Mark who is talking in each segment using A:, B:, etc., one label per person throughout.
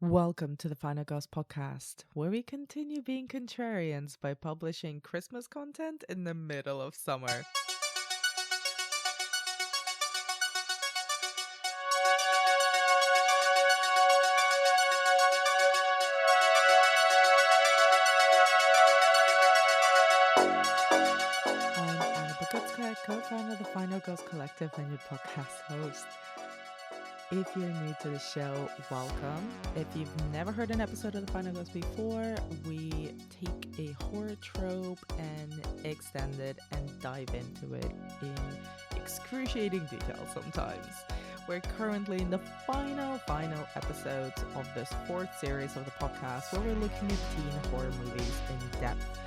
A: Welcome to the Final Girls podcast, where we continue being contrarians by publishing Christmas content in the middle of summer. I'm Anna Bogutska, co-founder of the Final Girls Collective and your podcast host. If you're new to the show, welcome. If you've never heard an episode of the Final Girls before, we take a horror trope and extend it and dive into it in excruciating detail sometimes. We're currently in the final episodes of this fourth series of the podcast where we're looking at teen horror movies in depth.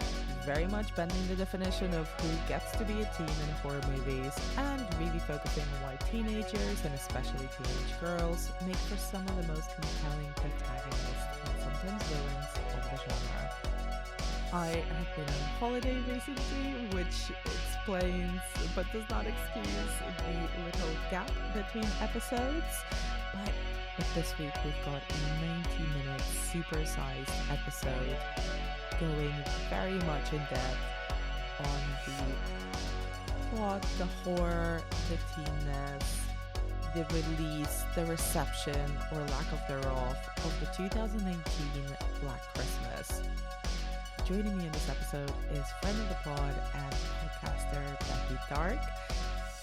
A: Very much bending the definition of who gets to be a teen in horror movies and really focusing on why teenagers and especially teenage girls make for some of the most compelling protagonists and sometimes villains of the genre. I have been on holiday recently, which explains but does not excuse the little gap between episodes. But this week we've got a 90-minute super-sized episode going very much in depth on the plot, the horror, the teenness, the release, the reception or lack of thereof of the 2019 Black Christmas. Joining me in this episode is friend of the pod and podcaster Becky Dark.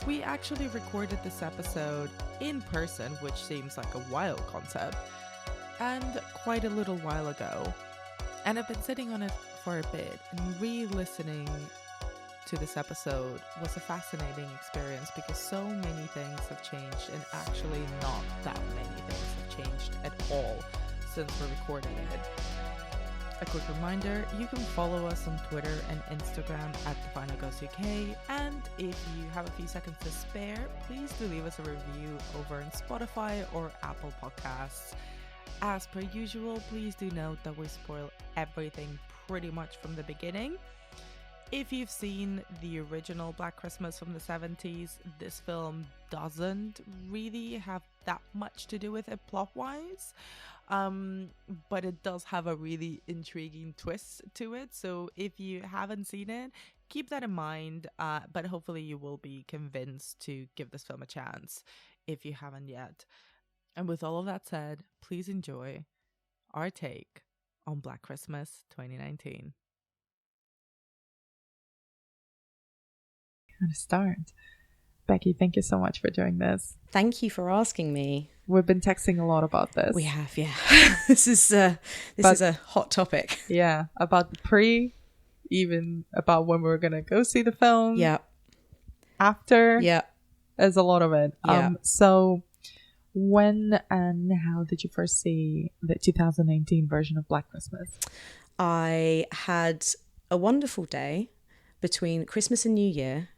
A: We actually recorded this episode in person, which seems like a wild concept, and quite a little while ago. And I've been sitting on it for a bit, and re-listening to this episode was a fascinating experience because so many things have changed, and actually not that many things have changed at all since we recorded it. A quick reminder, you can follow us on Twitter and Instagram at The Final Girls UK, and if you have a few seconds to spare, please do leave us a review over on Spotify or Apple Podcasts. As per usual, please do note that we spoil everything pretty much from the beginning. If you've seen the original Black Christmas from the 70s, this film doesn't really have that much to do with it plot-wise, but it does have a really intriguing twist to it. So if you haven't seen it, keep that in mind, but hopefully you will be convinced to give this film a chance if you haven't yet. And with all of that said, please enjoy our take on Black Christmas 2019.
B: How to start. Becky, thank you so much for doing this.
C: Thank you for asking me.
B: We've been texting a lot about this.
C: We have, yeah. This is a hot topic.
B: Yeah, about the pre, even about when we were going to go see the film.
C: Yeah.
B: After.
C: Yeah.
B: There's a lot of it.
C: Yeah.
B: So when and how did you first see the 2019 version of Black Christmas?
C: I had a wonderful day between Christmas and New Year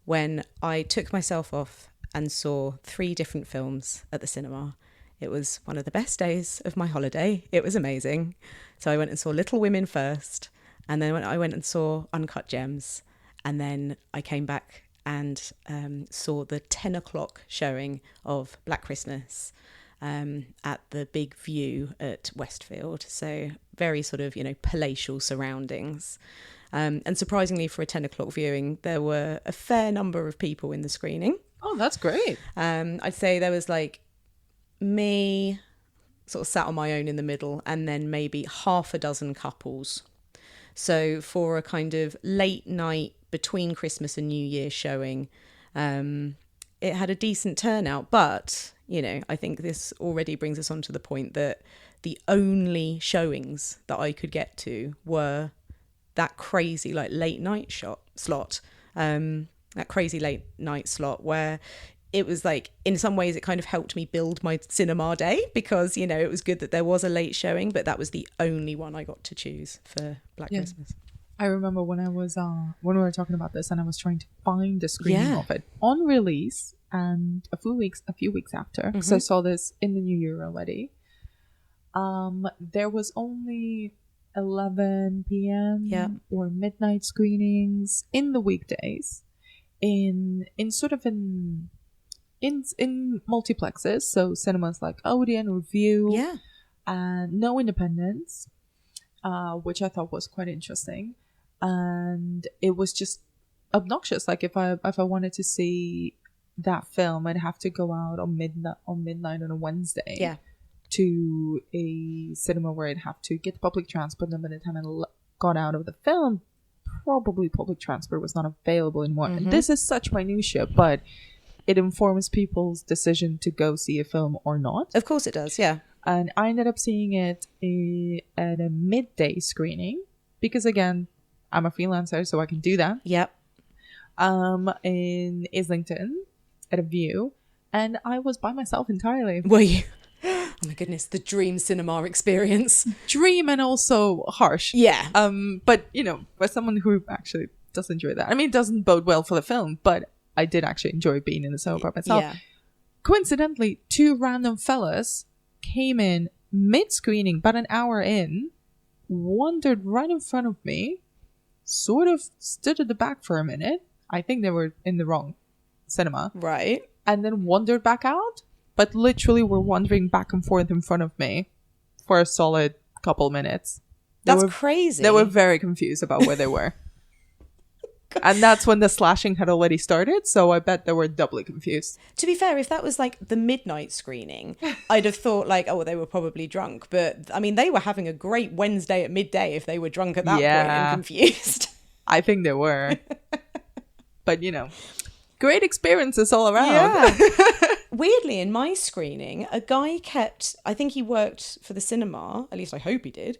C: when I took myself off and saw 3 different films at the cinema. It was one of the best days of my holiday. It was amazing. So I went and saw Little Women first, and then I went and saw Uncut Gems, and then I came back and saw the 10 o'clock showing of Black Christmas at the Big View at Westfield. So very sort of, palatial surroundings. And surprisingly, for a 10 o'clock viewing, there were a fair number of people in the screening.
B: Oh, that's great.
C: I'd say there was like me sort of sat on my own in the middle, and then maybe half a dozen couples. So for a kind of late night between Christmas and New Year showing, it had a decent turnout. But, I think this already brings us on to the point that the only showings that I could get to were that crazy late night slot, that crazy late night slot where it was like, in some ways it kind of helped me build my cinema day because, it was good that there was a late showing, but that was the only one I got to choose for Black Christmas.
B: I remember when I was when we were talking about this and I was trying to find the screening of it on release, and a few weeks after, because I saw this in the new year already. There was only 11 p.m. or midnight screenings in the weekdays in multiplexes, so cinemas like Odeon, Review, and no independence, which I thought was quite interesting. And it was just obnoxious. Like if I wanted to see that film, I'd have to go out on midnight on a Wednesday to a cinema where I'd have to get public transport. And by the time I got out of the film, probably public transport was not available anymore. And this is such minutia, but it informs people's decision to go see a film or not.
C: Of course it does, yeah.
B: And I ended up seeing it at a midday screening because, again, I'm a freelancer, so I can do that.
C: Yep.
B: In Islington at a View, and I was by myself entirely.
C: Were you? Oh my goodness, the dream cinema experience.
B: Dream and also harsh.
C: Yeah.
B: But you know, for someone who actually does enjoy that, I mean, it doesn't bode well for the film, but I did actually enjoy being in the cinema by myself.
C: Yeah.
B: Coincidentally, two random fellas came in mid-screening, about an hour in, wandered right in front of me, sort of stood at the back for a minute. I think they were in the wrong cinema.
C: Right.
B: And then wandered back out, but literally were wandering back and forth in front of me for a solid couple minutes.
C: That's crazy.
B: They were very confused about where they were. And that's when the slashing had already started, so I bet they were doubly confused.
C: To be fair, if that was like the midnight screening, I'd have thought like, oh, well, they were probably drunk. But I mean, they were having a great Wednesday at midday if they were drunk at that point and confused.
B: I think they were. But, you know, great experiences all around.
C: Yeah. Weirdly, in my screening, a guy I think he worked for the cinema, at least I hope he did,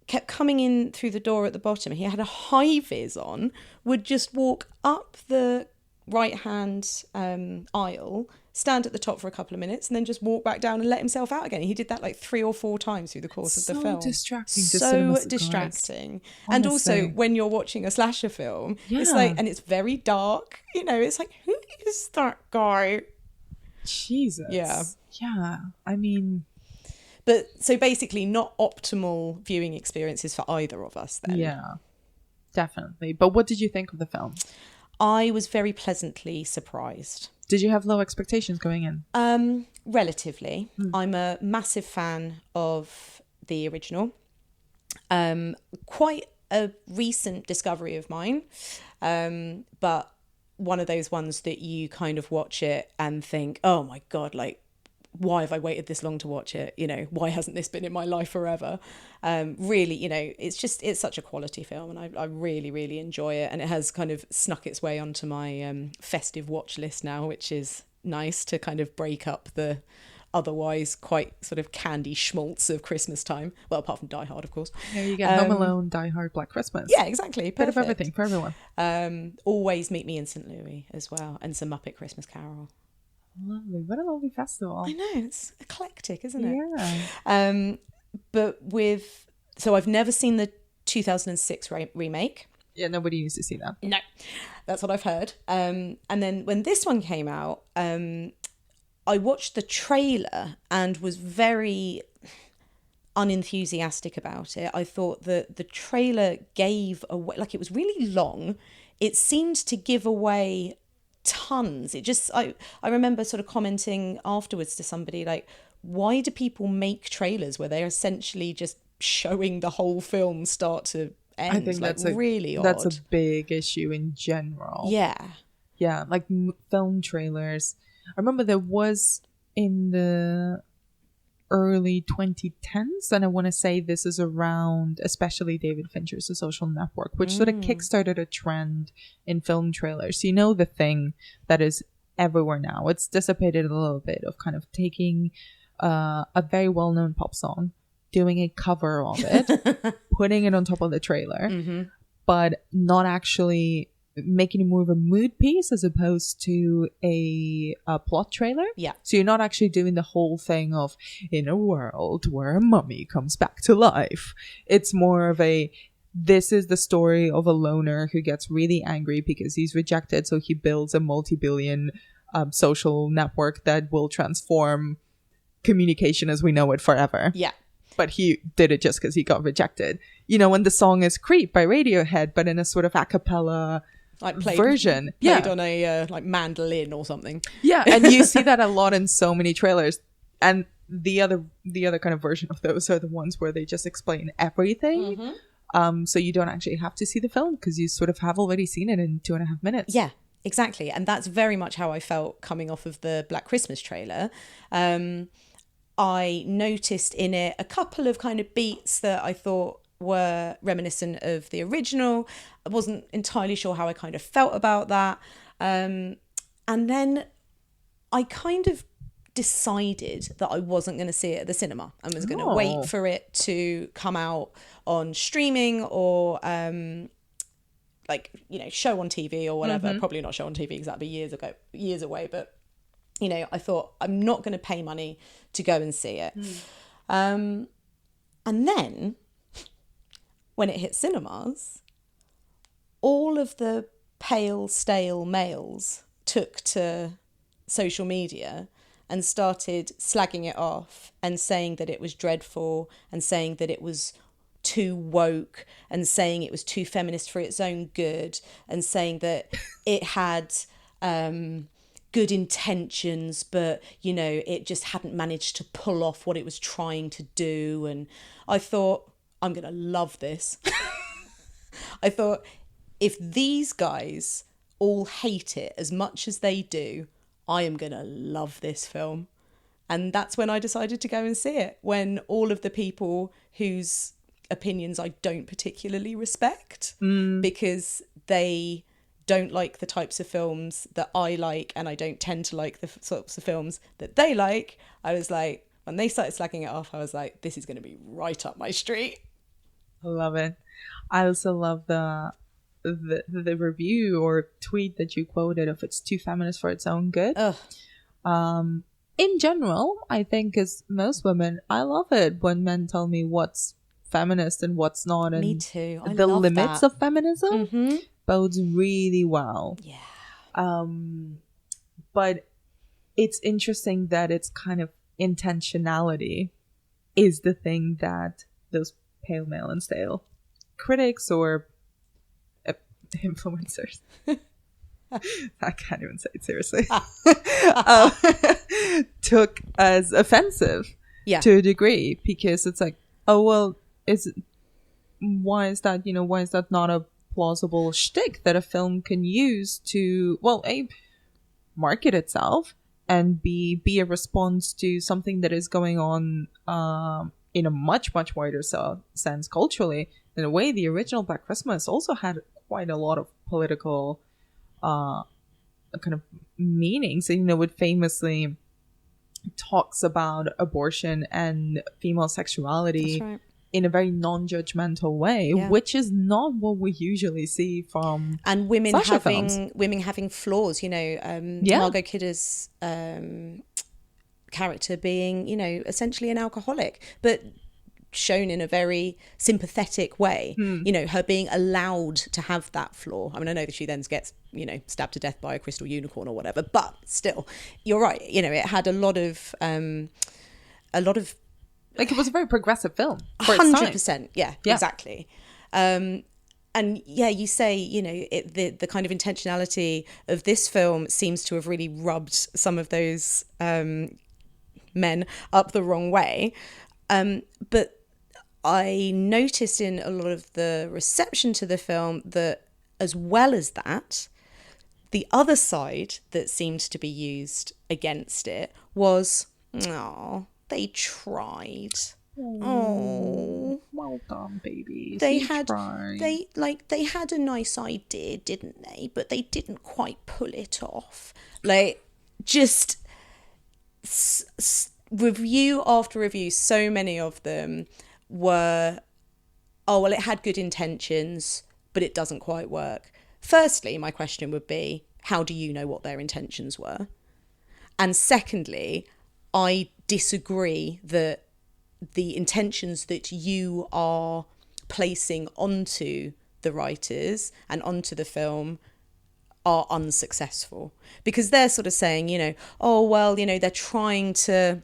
C: kept coming in through the door at the bottom. He had a high vis on, would just walk up the right-hand aisle, stand at the top for a couple of minutes, and then just walk back down and let himself out again. He did that like 3 or 4 times through the course of the film.
B: So
C: distracting. And also, when you're watching a slasher film, it's like, and it's very dark, you know, it's like, who is that guy?
B: Jesus.
C: Yeah.
B: Yeah. I mean...
C: But so basically not optimal viewing experiences for either of us then.
B: Yeah, definitely. But what did you think of the film?
C: I was very pleasantly surprised.
B: Did you have low expectations going in?
C: Relatively. I'm a massive fan of the original. Quite a recent discovery of mine. But one of those ones that you kind of watch it and think, oh my God, like, why have I waited this long to watch it? You know, why hasn't this been in my life forever? Really, you know, it's such a quality film, and I really, really enjoy it. And it has kind of snuck its way onto my festive watch list now, which is nice to kind of break up the otherwise quite sort of candy schmaltz of Christmas time. Well, apart from Die Hard, of course.
B: Yeah, you get Home Alone, Die Hard, Black Christmas.
C: Yeah, exactly. Perfect.
B: Bit of everything for everyone.
C: Always Meet Me in St. Louis as well, and some Muppet Christmas Carol.
B: Lovely. What a lovely festival.
C: I know, it's eclectic, isn't it?
B: Yeah.
C: But so I've never seen the 2006 remake.
B: Yeah, nobody needs to see that.
C: No, that's what I've heard. And then when this one came out, I watched the trailer and was very unenthusiastic about it. I thought that the trailer gave away, like, it was really long. It seemed to give away tons. It just, I remember sort of commenting afterwards to somebody like, why do people make trailers where they're essentially just showing the whole film start to end?
B: I think
C: like,
B: that's
C: really odd.
B: That's a big issue in general. Yeah, like film trailers. I remember there was in the early 2010s, and I want to say this is around especially David Fincher's The Social Network, which sort of kickstarted a trend in film trailers. You know, the thing that is everywhere now, it's dissipated a little bit, of kind of taking a very well-known pop song, doing a cover of it, putting it on top of the trailer, but not actually making it more of a mood piece as opposed to a plot trailer.
C: Yeah.
B: So you're not actually doing the whole thing of, in a world where a mummy comes back to life. It's more of this is the story of a loner who gets really angry because he's rejected. So he builds a multi-billion social network that will transform communication as we know it forever.
C: Yeah.
B: But he did it just because he got rejected. You know, when the song is Creep by Radiohead, but in a sort of a cappella version.
C: Played on a like mandolin or something.
B: Yeah, and you see that a lot in so many trailers. And the other kind of version of those are the ones where they just explain everything. So you don't actually have to see the film because you sort of have already seen it in 2.5 minutes.
C: Yeah, exactly. And that's very much how I felt coming off of the Black Christmas trailer. I noticed in it a couple of kind of beats that I thought were reminiscent of the original. I wasn't entirely sure how I kind of felt about that. And then I kind of decided that I wasn't going to see it at the cinema. I was going to wait for it to come out on streaming or like, you know, show on TV or whatever. Probably not show on TV because that'd be years away. But, you know, I thought I'm not going to pay money to go and see it. And then when it hit cinemas, all of the pale, stale males took to social media and started slagging it off and saying that it was dreadful and saying that it was too woke and saying it was too feminist for its own good and saying that it had good intentions, but, you know, it just hadn't managed to pull off what it was trying to do. And I thought, I'm going to love this. I thought, if these guys all hate it as much as they do, I am going to love this film. And that's when I decided to go and see it, when all of the people whose opinions I don't particularly respect because they don't like the types of films that I like and I don't tend to like the sorts of films that they like, I was like, when they started slagging it off, I was like, this is going to be right up my street.
B: I love it. I also love the review or tweet that you quoted of it's too feminist for its own good. In general, I think as most women, I love it when men tell me what's feminist and what's not, and
C: me too. I
B: the
C: love
B: limits
C: that.
B: of feminism bodes really well.
C: Yeah.
B: But it's interesting that it's kind of intentionality is the thing that those pale male and stale critics or influencers I can't even say it seriously took as offensive to a degree, because it's like, oh well, why is that not a plausible shtick that a film can use to, well, A, market itself, and B, be a response to something that is going on in a much wider sense culturally. In a way, the original Black Christmas also had quite a lot of political kind of meanings. You know, it famously talks about abortion and female sexuality in a very non-judgmental way, which is not what we usually see from
C: and women having flaws. You know, Margot Kidder's character being, you know, essentially an alcoholic, but shown in a very sympathetic way. You know, her being allowed to have that flaw. I mean, I know that she then gets, you know, stabbed to death by a crystal unicorn or whatever, but still, you're right. You know, it had a lot of
B: like, it was a very progressive film for
C: 100%. Yeah, exactly. And yeah, you say, you know, the kind of intentionality of this film seems to have really rubbed some of those men up the wrong way. But I noticed in a lot of the reception to the film that, as well as that, the other side that seemed to be used against it was, oh, they tried. Oh,
B: well done, baby.
C: They had a nice idea, didn't they? But they didn't quite pull it off. Like, just review after review, so many of them were, oh, well, it had good intentions, but it doesn't quite work. Firstly, my question would be, how do you know what their intentions were? And secondly, I disagree that the intentions that you are placing onto the writers and onto the film are unsuccessful, because they're sort of saying, you know, oh, well, you know, they're trying to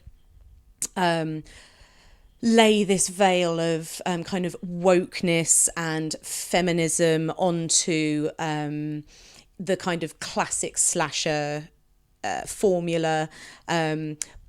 C: lay this veil of kind of wokeness and feminism onto the kind of classic slasher formula,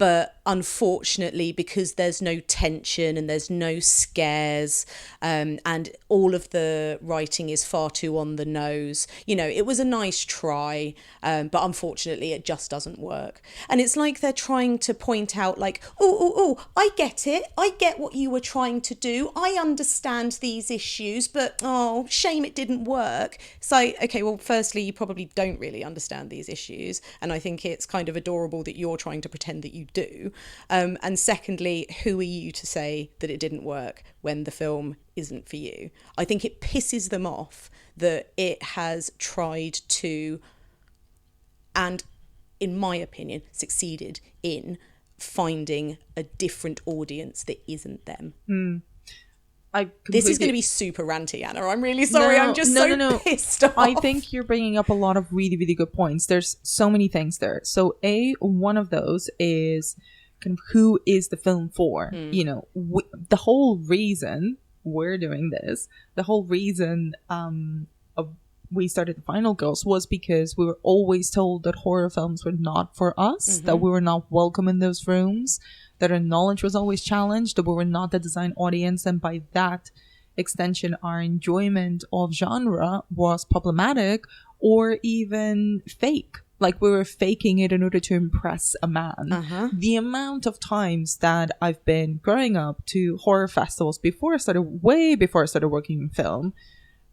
C: But unfortunately, because there's no tension and there's no scares, and all of the writing is far too on the nose, you know, it was a nice try, but unfortunately it just doesn't work. And it's like they're trying to point out like, oh, I get it. I get what you were trying to do. I understand these issues, but oh, shame it didn't work. So, okay, well, firstly, you probably don't really understand these issues. And I think it's kind of adorable that you're trying to pretend that you do. And secondly, who are you to say that it didn't work when the film isn't for you? I think it pisses them off that it has tried to, and in my opinion, succeeded in finding a different audience that isn't them. This is going to be super ranty, Anna. I'm really sorry. I'm just so pissed off.
B: I think you're bringing up a lot of really, really good points. There's so many things there. So one of those is kind of who is the film for? You know, the whole reason we're doing this, the whole reason we started The Final Girls was because we were always told that horror films were not for us, that we were not welcome in those rooms, that our knowledge was always challenged, that we were not the design audience, and by that extension our enjoyment of genre was problematic or even fake. Like we were faking it in order to impress a man. The amount of times that I've been growing up to horror festivals way before I started working in film,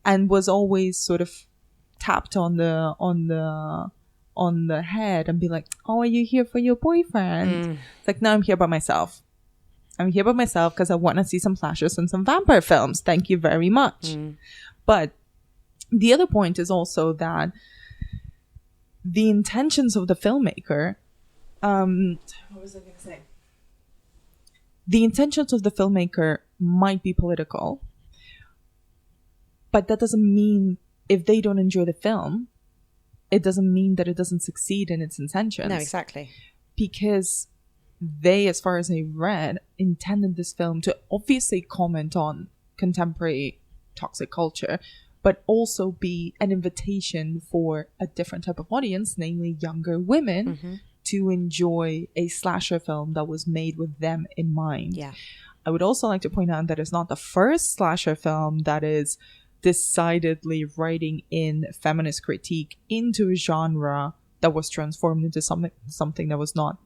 B: and was always sort of tapped on the head and be like, oh, are you here for your boyfriend? It's like, no, I'm here by myself. I'm here by myself because I want to see some slashers and some vampire films. Thank you very much. But the other point is also that the intentions of the filmmaker, what was I going to say? The intentions of the filmmaker might be political, but that doesn't mean if they don't enjoy the film, it doesn't mean that it doesn't succeed in its intentions.
C: No, exactly.
B: Because they, as far as I read, intended this film to obviously comment on contemporary toxic culture, but also be an invitation for a different type of audience, namely younger women, to enjoy a slasher film that was made with them in mind.
C: Yeah.
B: I would also like to point out that it's not the first slasher film that is decidedly writing in feminist critique into a genre that was transformed into something that was not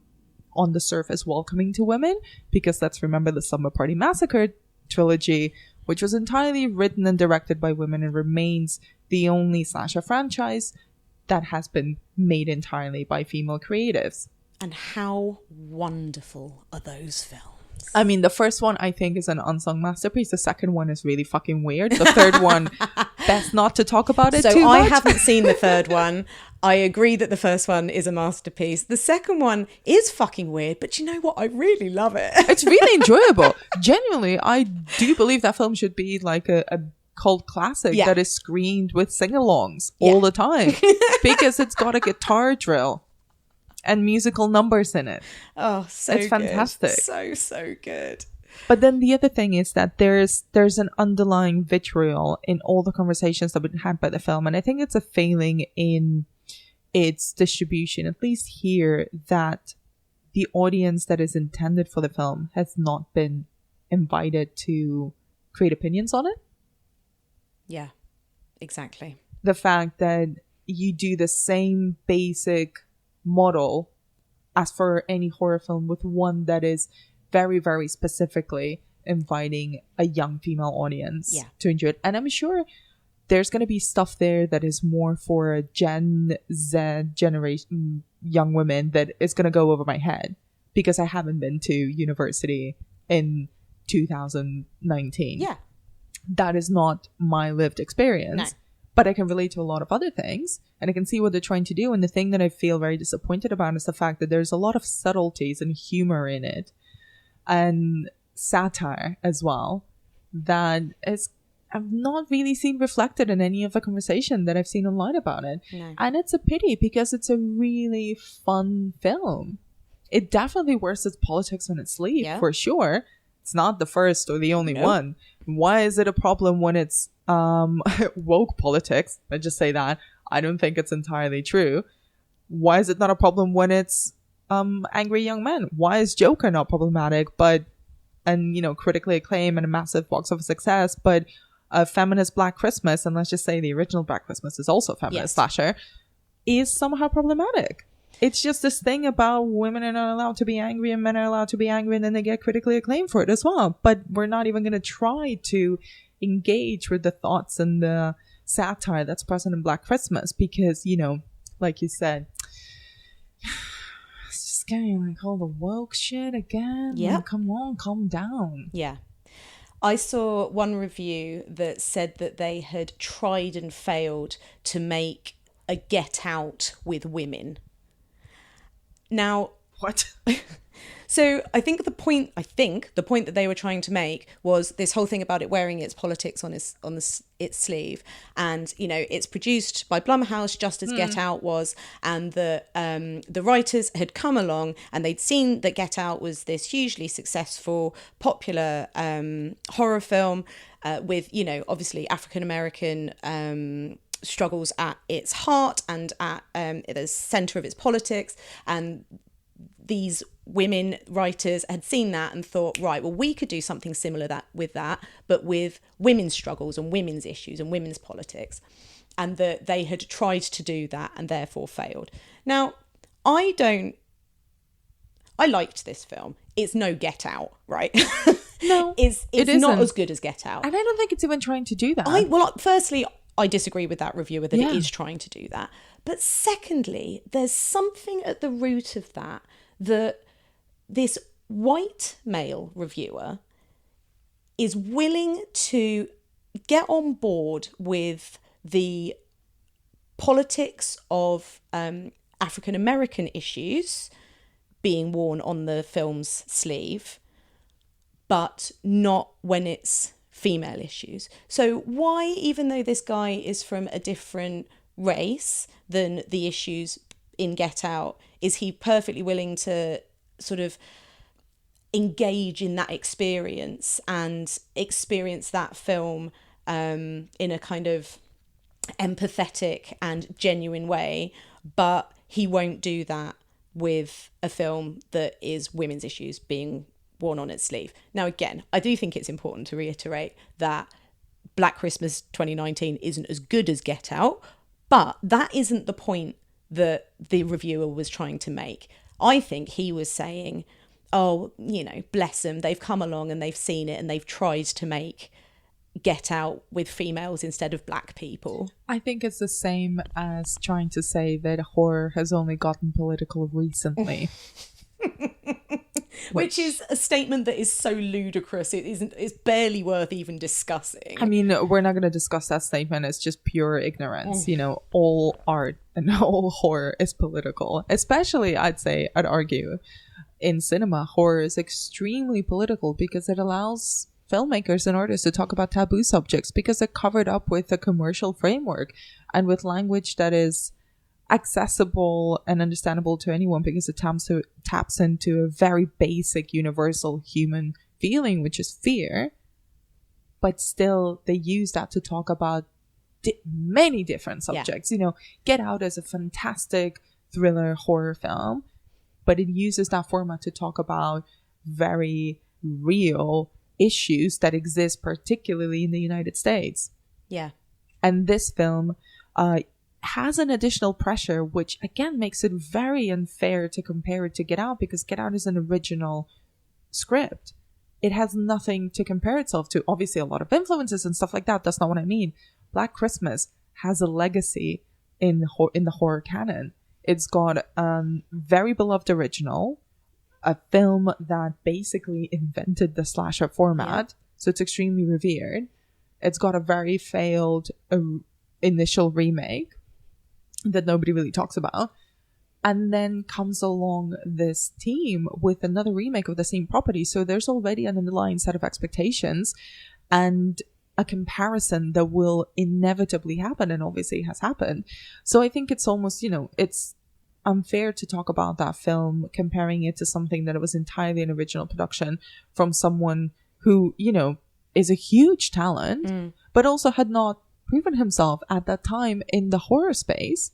B: on the surface welcoming to women, because let's remember the Summer Party Massacre trilogy, which was entirely written and directed by women and remains the only slasher franchise that has been made entirely by female creatives.
C: And how wonderful are those films?
B: I mean, the first one I think is an unsung masterpiece. The second one is really fucking weird. The third one, best not to talk about it too much.
C: So I haven't seen the third one. I agree that the first one is a masterpiece. The second one is fucking weird, but you know what? I really love it.
B: It's really enjoyable. Genuinely, I do believe that film should be like a cult classic that is screened with sing-alongs all the time because it's got a guitar drill and musical numbers in it.
C: Oh, so
B: it's fantastic.
C: So good.
B: But then the other thing is that there's an underlying vitriol in all the conversations that have been had by the film, and I think it's a failing in its distribution, at least here, that the audience that is intended for the film has not been invited to create opinions on it.
C: Yeah, exactly.
B: The fact that you do the same basic model as for any horror film with one that is very, very specifically inviting a young female audience to enjoy it. And I'm sure there's going to be stuff there that is more for a Gen Z generation, young women, that is going to go over my head because I haven't been to university in 2019.
C: Yeah.
B: That is not my lived experience.
C: No.
B: But I can relate to a lot of other things, and I can see what they're trying to do. And the thing that I feel very disappointed about is the fact that there's a lot of subtleties and humor in it, and satire as well, that I've not really seen reflected in any of the conversation that I've seen online about it.
C: No.
B: And it's a pity because it's a really fun film. It definitely wears its politics on its sleeve, for sure. It's not the first or the only one. Why is it a problem when it's woke politics? I just say that. I don't think it's entirely true. Why is it not a problem when it's angry young men? Why is Joker not problematic, and critically acclaimed and a massive box office success, but a feminist Black Christmas, and let's just say the original Black Christmas is also a feminist slasher, is somehow problematic? It's just this thing about women are not allowed to be angry and men are allowed to be angry, and then they get critically acclaimed for it as well. But we're not even going to try to engage with the thoughts and the satire that's present in Black Christmas because, like you said, it's just getting like all the woke shit again.
C: Yeah.
B: Like, come on, calm down.
C: Yeah. I saw one review that said that they had tried and failed to make a Get Out with women. Now,
B: what?
C: So I think the point that they were trying to make was this whole thing about it wearing its politics on its sleeve, and it's produced by Blumhouse just as Get Out was, and the writers had come along and they'd seen that Get Out was this hugely successful, popular horror film with obviously African American struggles at its heart and at the center of its politics, and these women writers had seen that and thought, right, well, we could do something similar but with women's struggles and women's issues and women's politics, and that they had tried to do that and therefore failed. Now, I liked this film. It's no Get Out, right?
B: No,
C: it's not as good as Get Out,
B: and I don't think it's even trying to do that.
C: Firstly, I disagree with that reviewer that it is trying to do that. But secondly, there's something at the root of that this white male reviewer is willing to get on board with the politics of African American issues being worn on the film's sleeve, but not when it's female issues. So why, even though this guy is from a different race than the issues in Get Out, is he perfectly willing to sort of engage in that experience and experience that film in a kind of empathetic and genuine way, but he won't do that with a film that is women's issues being worn on its sleeve? Now, again, I do think it's important to reiterate that Black Christmas 2019 isn't as good as Get Out, but that isn't the point that the reviewer was trying to make. I think he was saying, oh, bless them, they've come along and they've seen it and they've tried to make Get Out with females instead of Black people.
B: I think it's the same as trying to say that horror has only gotten political recently.
C: Which is a statement that is so ludicrous, it's barely worth even discussing.
B: I mean, we're not going to discuss that statement. It's just pure ignorance. All art and all horror is political. Especially, I'd argue, in cinema, horror is extremely political because it allows filmmakers and artists to talk about taboo subjects because they're covered up with a commercial framework and with language that is accessible and understandable to anyone because it taps into a very basic universal human feeling, which is fear. But still, they use that to talk about many different subjects. Get Out is a fantastic thriller horror film, but it uses that format to talk about very real issues that exist, particularly in the United States.
C: Yeah.
B: And this film has an additional pressure, which again makes it very unfair to compare it to Get Out, because Get Out is an original script. It has nothing to compare itself to. Obviously, a lot of influences and stuff like that. That's not what I mean. Black Christmas has a legacy in the horror canon. It's got very beloved original, a film that basically invented the slasher format. So it's extremely revered. It's got a very failed initial remake that nobody really talks about. And then comes along this team with another remake of the same property. So there's already an underlying set of expectations and a comparison that will inevitably happen, and obviously has happened. So I think it's almost, it's unfair to talk about that film, comparing it to something that was entirely an original production from someone who, is a huge talent, but also had not proven himself at that time in the horror space.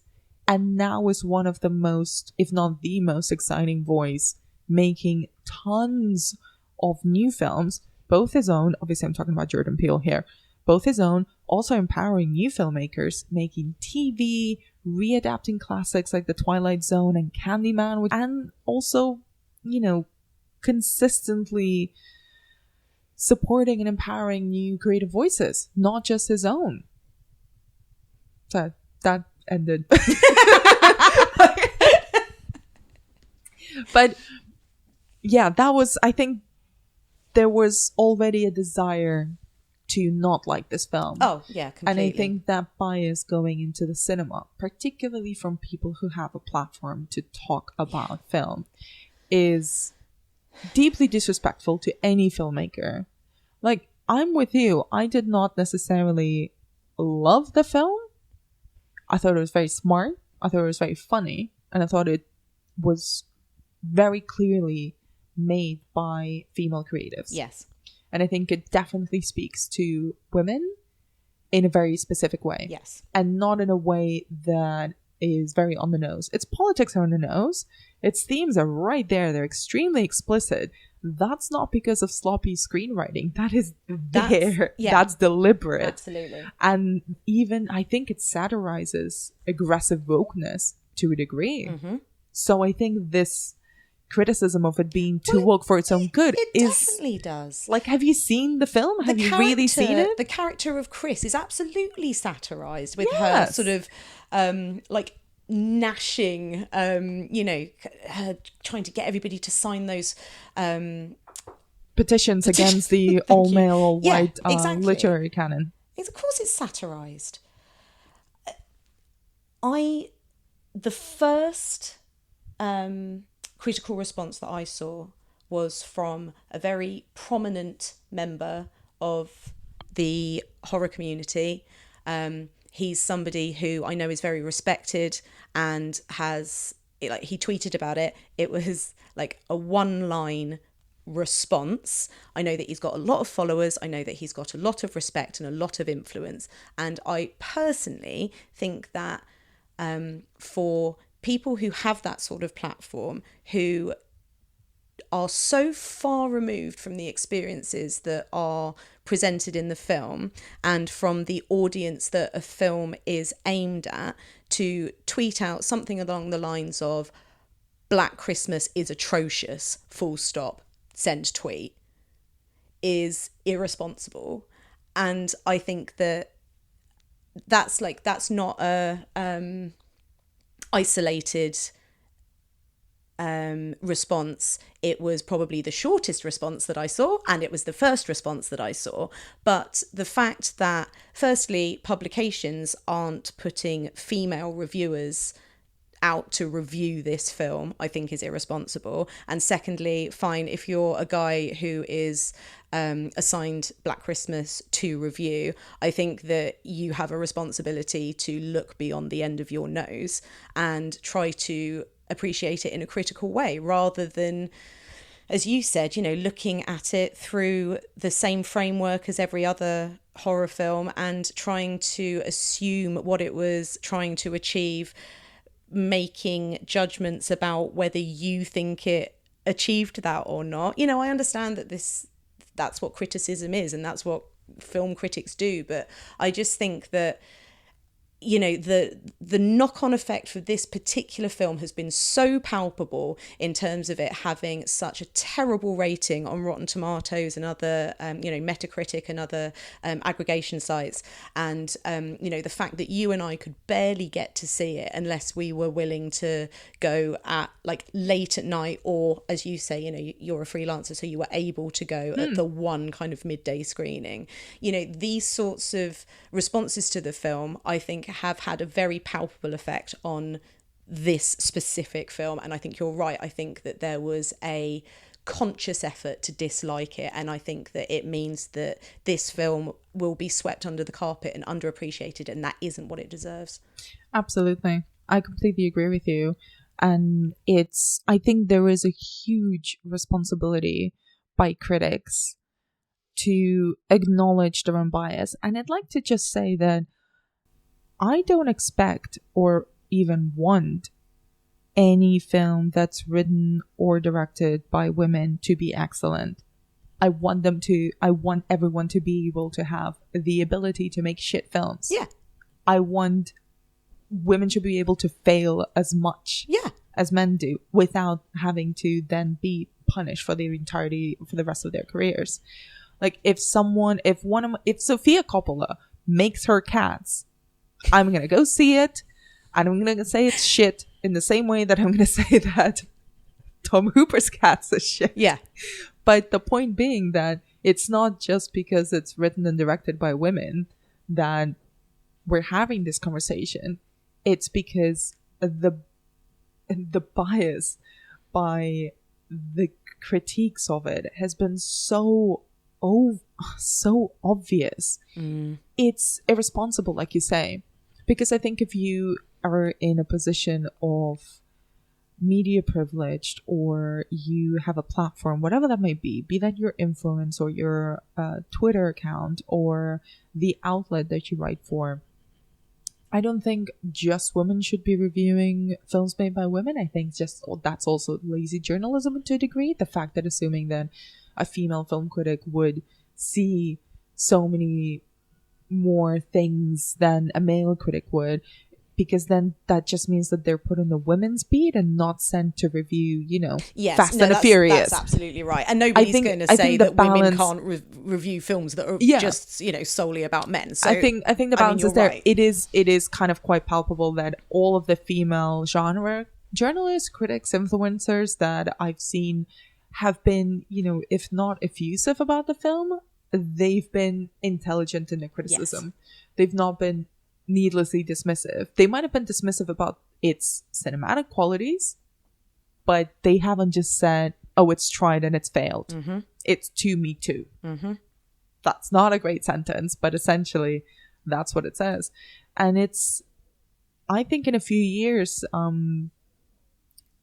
B: and now is one of the most, if not the most exciting voice, making tons of new films, both his own, obviously I'm talking about Jordan Peele here, both his own, also empowering new filmmakers, making TV, readapting classics like The Twilight Zone and Candyman, and also, you know, consistently supporting and empowering new creative voices, not just his own. So that ended. But yeah, that was, I think there was already a desire to not like this film.
C: Oh, yeah, completely.
B: And I think that bias going into the cinema, particularly from people who have a platform to talk about film, is deeply disrespectful to any filmmaker. Like, I'm with you. I did not necessarily love the film. I thought it was very smart. I thought it was very funny. And I thought it was very clearly made by female creatives.
C: Yes.
B: And I think it definitely speaks to women in a very specific way.
C: Yes.
B: And not in a way that is very on the nose. Its politics are on the nose. Its themes are right there. They're extremely explicit. That's not because of sloppy screenwriting. That is there. That's deliberate.
C: Absolutely.
B: And even, I think it satirizes aggressive wokeness to a degree.
C: Mm-hmm.
B: So I think this criticism of it being too woke for its own good
C: definitely does.
B: Like, have you seen the film? Have you really seen it?
C: The character of Chris is absolutely satirized with her sort of like gnashing, her trying to get everybody to sign those
B: petitions against the all-male, all-white
C: exactly.
B: literary canon.
C: Of course it's satirized. The first critical response that I saw was from a very prominent member of the horror community. He's somebody who I know is very respected and has, like, he tweeted about it. It was like a one-line response. I know that he's got a lot of followers. I know that he's got a lot of respect and a lot of influence. And I personally think that for people who have that sort of platform, who are so far removed from the experiences that are presented in the film and from the audience that a film is aimed at, to tweet out something along the lines of Black Christmas is atrocious, full stop, send tweet, is irresponsible. And I think that that's not a isolated response. It was probably the shortest response that I saw, and it was the first response that I saw. But the fact that, firstly, publications aren't putting female reviewers out to review this film, I think is irresponsible. And secondly, fine, if you're a guy who is assigned Black Christmas to review, I think that you have a responsibility to look beyond the end of your nose and try to appreciate it in a critical way, rather than, as you said, looking at it through the same framework as every other horror film and trying to assume what it was trying to achieve, making judgments about whether you think it achieved that or not. I understand that that's what criticism is and that's what film critics do, but I just think that the knock-on effect for this particular film has been so palpable in terms of it having such a terrible rating on Rotten Tomatoes and other Metacritic and other aggregation sites, and the fact that you and I could barely get to see it unless we were willing to go at like late at night, or as you say, you're a freelancer, so you were able to go at the one kind of midday screening. These sorts of responses to the film, I think, have had a very palpable effect on this specific film. And I think you're right. I think that there was a conscious effort to dislike it, and I think that it means that this film will be swept under the carpet and underappreciated, and that isn't what it deserves.
B: Absolutely. I completely agree with you. And I think there is a huge responsibility by critics to acknowledge their own bias. And I'd like to just say that I don't expect, or even want any film that's written or directed by women to be excellent. I want everyone to be able to have the ability to make shit films.
C: Yeah.
B: I want women should be able to fail as much
C: Yeah.
B: as men do without having to then be punished for the rest of their careers. Like if Sofia Coppola makes her Cats, I'm going to go see it and I'm going to say it's shit in the same way that I'm going to say that Tom Hooper's Cats is shit.
C: Yeah.
B: But the point being that it's not just because it's written and directed by women that we're having this conversation. It's because the bias by the critiques of it has been so obvious. It's irresponsible, like you say, because I think if you are in a position of media privileged or you have a platform, whatever that may be that your influence or your Twitter account or the outlet that you write for, I don't think just women should be reviewing films made by women. I think that's also lazy journalism to a degree. The fact that assuming that a female film critic would see so many more things than a male critic would, because then that just means that they're put on the women's beat and not sent to review, Fast and the Furious.
C: That's absolutely right. And nobody's going to say that women can't review films that are just, solely about men. So
B: I think the balance is there.
C: Right.
B: It is kind of quite palpable that all of the female genre journalists, critics, influencers that I've seen have been, if not effusive about the film, they've been intelligent in their criticism. Yes. They've not been needlessly dismissive. They might have been dismissive about its cinematic qualities, but they haven't just said, oh, it's tried and it's failed. Mm-hmm. It's to me too. Mm-hmm. That's not a great sentence, but essentially that's what it says. And I think in a few years,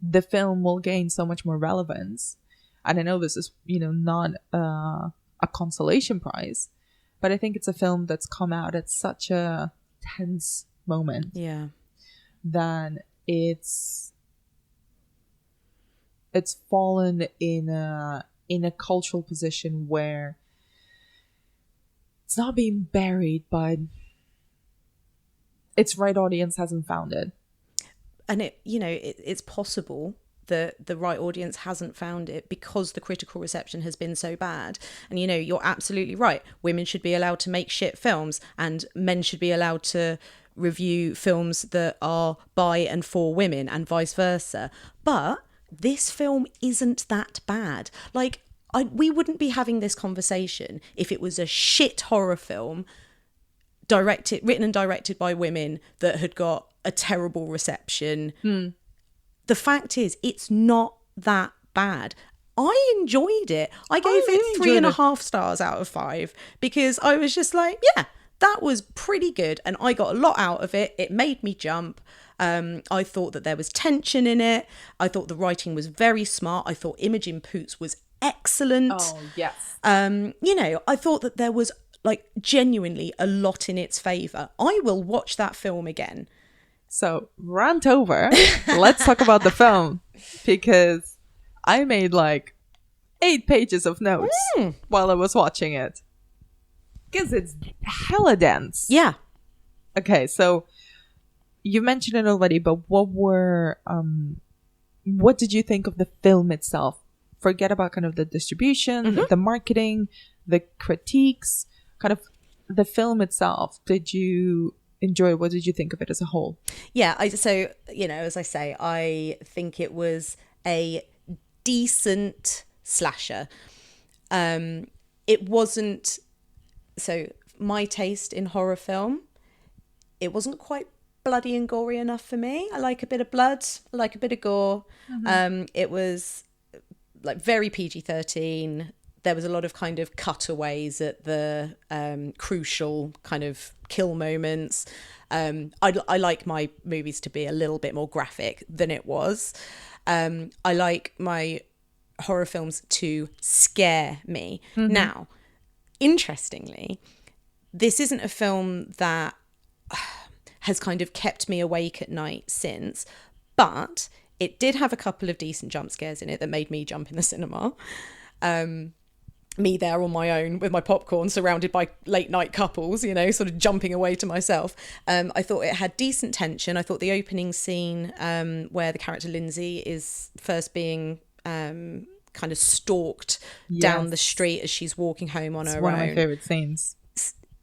B: the film will gain so much more relevance. And I know this is, not a consolation prize, but I think it's a film that's come out at such a tense moment, then it's fallen in a cultural position where it's not being buried, but its right audience hasn't found it.
C: And it's possible that the right audience hasn't found it because the critical reception has been so bad. And you're absolutely right. Women should be allowed to make shit films and men should be allowed to review films that are by and for women and vice versa. But this film isn't that bad. Like, we wouldn't be having this conversation if it was a shit horror film written and directed by women that had got a terrible reception. The fact is, it's not that bad. I enjoyed it. I gave it 3.5 stars out of 5 because I was just like, yeah, that was pretty good. And I got a lot out of it. It made me jump. I thought that there was tension in it. I thought the writing was very smart. I thought Imogen Poots was excellent.
B: Oh, yes.
C: I thought that there was genuinely a lot in its favour. I will watch that film again.
B: So, rant over. Let's talk about the film, because I made 8 pages of notes while I was watching it. Because it's hella dense.
C: Yeah.
B: Okay, so you mentioned it already, but what did you think of the film itself? Forget about kind of the distribution, the marketing, the critiques, kind of the film itself. Did you enjoy? What did you think of it as a whole?
C: Yeah, as I say, I think it was a decent slasher. It wasn't, so my taste in horror film, it wasn't quite bloody and gory enough for me. I like a bit of blood, I like a bit of gore. It was very PG-13. There was a lot of kind of cutaways at the crucial kind of kill moments. I like my movies to be a little bit more graphic than it was. I like my horror films to scare me. Now, interestingly, this isn't a film that has kind of kept me awake at night since. But it did have a couple of decent jump scares in it that made me jump in the cinema. Me there on my own with my popcorn, surrounded by late night couples, you know, sort of jumping away to myself. I thought it had decent tension. I thought the opening scene where the character Lindsay is first being kind of stalked down the street as she's walking home on her own.
B: It's one of my favorite scenes.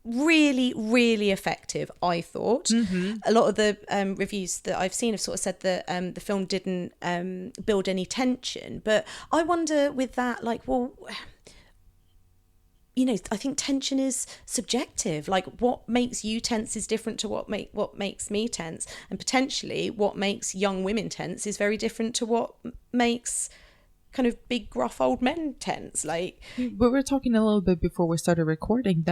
C: Really, really effective, I thought. A lot of the reviews that I've seen have sort of said that the film didn't build any tension. But I wonder with that, like, well, you know, I think tension is subjective. Like, what makes you tense is different to what makes me tense. And potentially what makes young women tense is very different to what makes kind of big gruff old men tense. Like,
B: we were talking a little bit before we started recording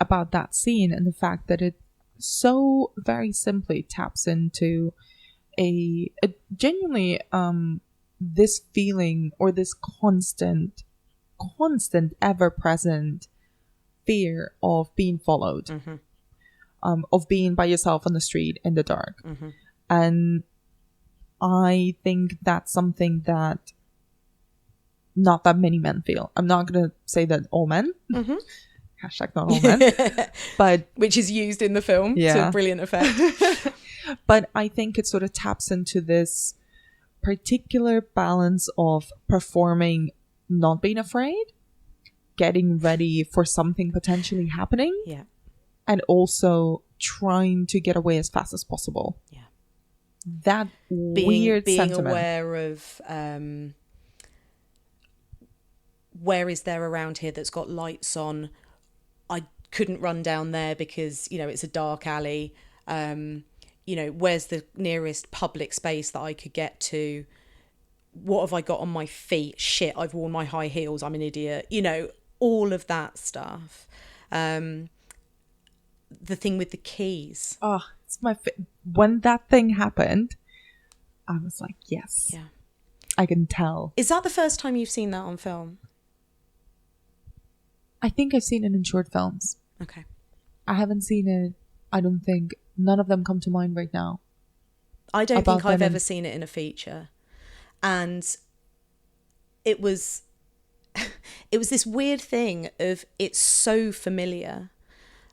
B: about that scene and the fact that it so very simply taps into a genuinely this feeling or this constant ever present fear of being followed, of being by yourself on the street in the dark. And I think that's something that not that many men feel. I'm not going to say that all men. Hashtag not all men. But
C: which is used in the film to brilliant effect.
B: But I think it sort of taps into this particular balance of performing not being afraid, getting ready for something potentially happening, and also trying to get away as fast as possible. That weird
C: being
B: sentiment.
C: Aware of where is there around here that's got lights on. I couldn't run down there because, you know, it's a dark alley. You know, where's the nearest public space that I could get to? What have I got on my feet? Shit, I've worn my high heels. I'm an idiot. You know, all of that stuff. The thing with the keys.
B: Oh, it's when that thing happened, I was like, yes.
C: Yeah.
B: I can tell.
C: Is that the first time you've seen that on film?
B: I think I've seen it in short films.
C: Okay.
B: I haven't seen it, I don't think. None of them come to mind right now.
C: I don't think I've ever seen it in a feature. And it was this weird thing of it's so familiar.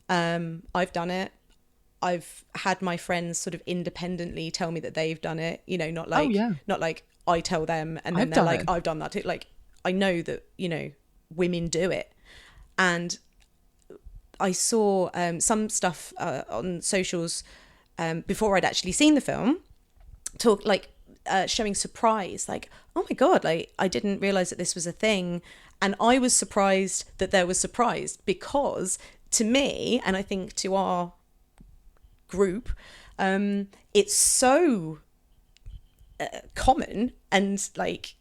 C: I've done it. I've had my friends sort of independently tell me that they've done it. You know, not like I tell them and then they're like, I've done that too. Like, I know that, you know, women do it. And I saw some stuff on socials before I'd actually seen the film showing surprise, like, oh my God, like, I didn't realize that this was a thing. And I was surprised that there was surprise, because to me, and I think to our group, it's so common and like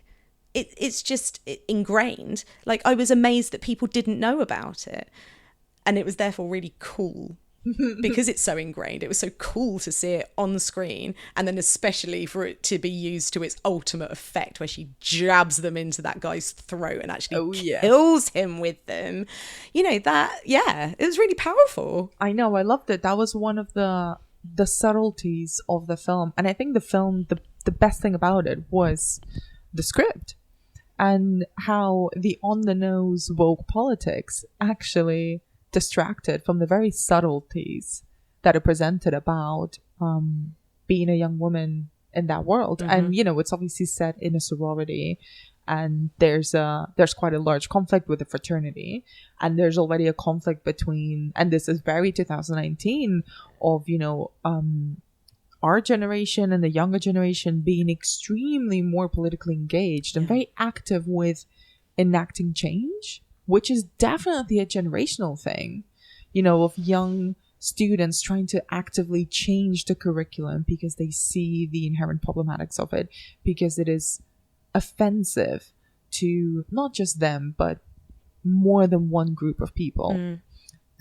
C: it's just ingrained. Like, I was amazed that people didn't know about it, and it was therefore really cool because it's so ingrained. It was so cool to see it on screen, and then especially for it to be used to its ultimate effect, where she jabs them into that guy's throat and actually kills him with them. You know, that, it was really powerful.
B: I know, I loved it. That was one of the subtleties of the film. And I think the film, the best thing about it was the script and how the on-the-nose woke politics actually distracted from the very subtleties that are presented about being a young woman in that world. And, you know, it's obviously set in a sorority, and there's quite a large conflict with the fraternity, and there's already a conflict between, and this is very 2019, of, you know, our generation and the younger generation being extremely more politically engaged and very active with enacting change, which is definitely a generational thing, you know, of young students trying to actively change the curriculum because they see the inherent problematics of it, because it is offensive to not just them, but more than one group of people,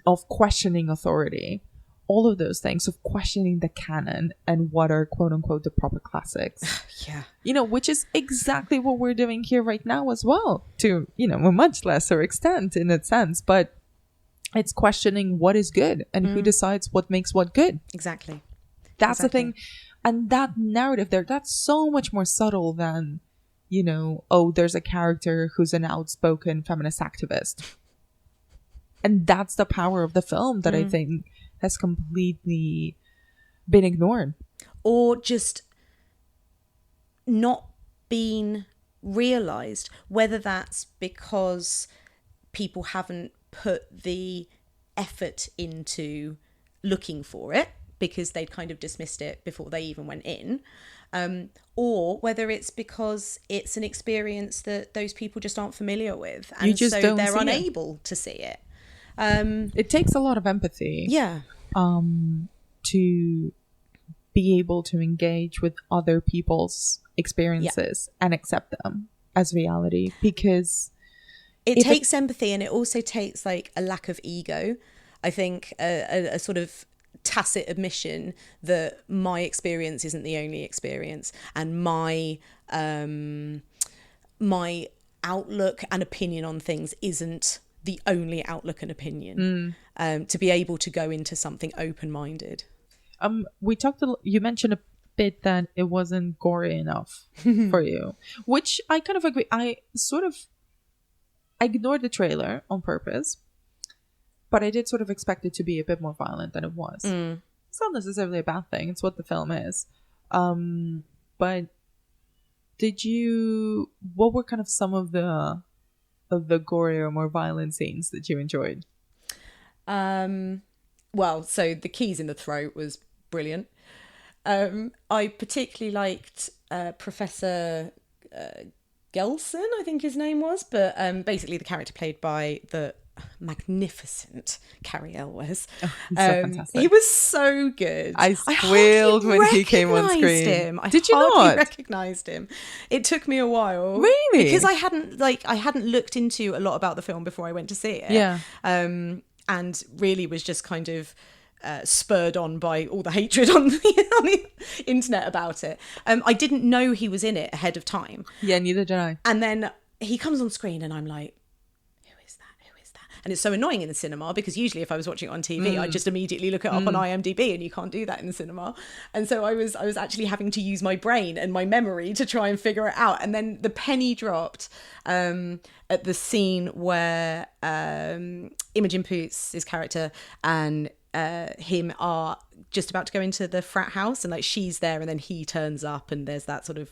B: of questioning authority, all of those things, of questioning the canon and what are quote unquote the proper classics. You know, which is exactly what we're doing here right now as well, to, you know, a much lesser extent in a sense, but it's questioning what is good and who decides what makes what good.
C: Exactly.
B: That's the
C: Exactly.
B: thing. And that narrative there, that's so much more subtle than, you know, oh, there's a character who's an outspoken feminist activist. And that's the power of the film that I think has completely been ignored.
C: Or just not been realized, whether that's because people haven't put the effort into looking for it because they'd kind of dismissed it before they even went in, or whether it's because it's an experience that those people just aren't familiar with, and
B: just
C: so
B: don't
C: they're
B: see it.
C: unable to see it.
B: It takes a lot of empathy
C: Yeah.
B: to be able to engage with other people's experiences and accept them as reality, because
C: it takes empathy, and it also takes like a lack of ego. I think a sort of tacit admission that my experience isn't the only experience, and my my outlook and opinion on things isn't the only outlook and opinion. To be able to go into something open-minded.
B: We talked you mentioned a bit that it wasn't gory enough for you, which I kind of agree. I ignored the trailer on purpose, but I did sort of expect it to be a bit more violent than it was. It's not necessarily a bad thing, it's what the film is. But what were kind of some of the gorier, more violent scenes that you enjoyed?
C: Well, so the keys in the throat was brilliant. I particularly liked Professor Gelson, I think his name was, but basically the character played by the magnificent Carrie Elwes.
B: So fantastic.
C: He was so good.
B: I squealed when he came on screen. Did you not?
C: Recognised him. It took me a while,
B: really,
C: because I hadn't looked into a lot about the film before I went to see it.
B: Yeah.
C: And really was just kind of spurred on by all the hatred on the internet about it. I didn't know he was in it ahead of time.
B: Yeah, neither did I.
C: And then he comes on screen and I'm like, who is that? And it's so annoying in the cinema, because usually if I was watching it on TV, I'd just immediately look it up on IMDb, and you can't do that in the cinema. And so I was actually having to use my brain and my memory to try and figure it out. And then the penny dropped at the scene where Imogen Poots' character and him are just about to go into the frat house, and like she's there and then he turns up and there's that sort of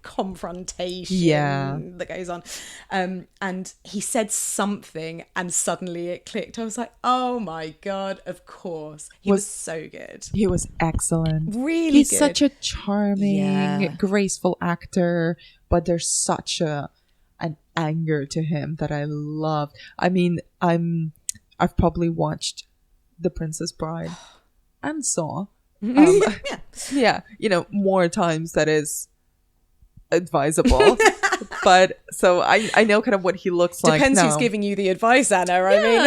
C: confrontation that goes on, and he said something and suddenly it clicked. I was like, oh my god, of course. He was so good.
B: He was excellent.
C: Really
B: He's
C: good.
B: such a charming, graceful actor, but there's such an anger to him that I loved. I mean, I've probably watched The Princess Bride and Saw. Yeah, you know, more times that is advisable. But so I know kind of what he looks like.
C: Depends
B: now.
C: who's giving you the advice, Anna. I mean,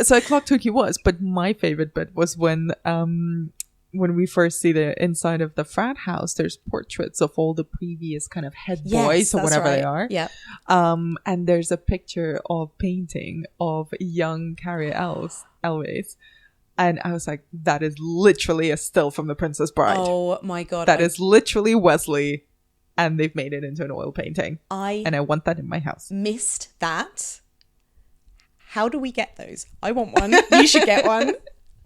B: So I clocked who he was, but my favorite bit was when we first see the inside of the frat house. There's portraits of all the previous kind of head boys or whatever they are.
C: Yeah.
B: And there's a picture of painting of young Carrie Elwes. And I was like, that is literally a still from The Princess Bride.
C: Oh my god.
B: That is literally Wesley, and they've made it into an oil painting. And I want that in my house.
C: Missed that. How do we get those? I want one. You should get one.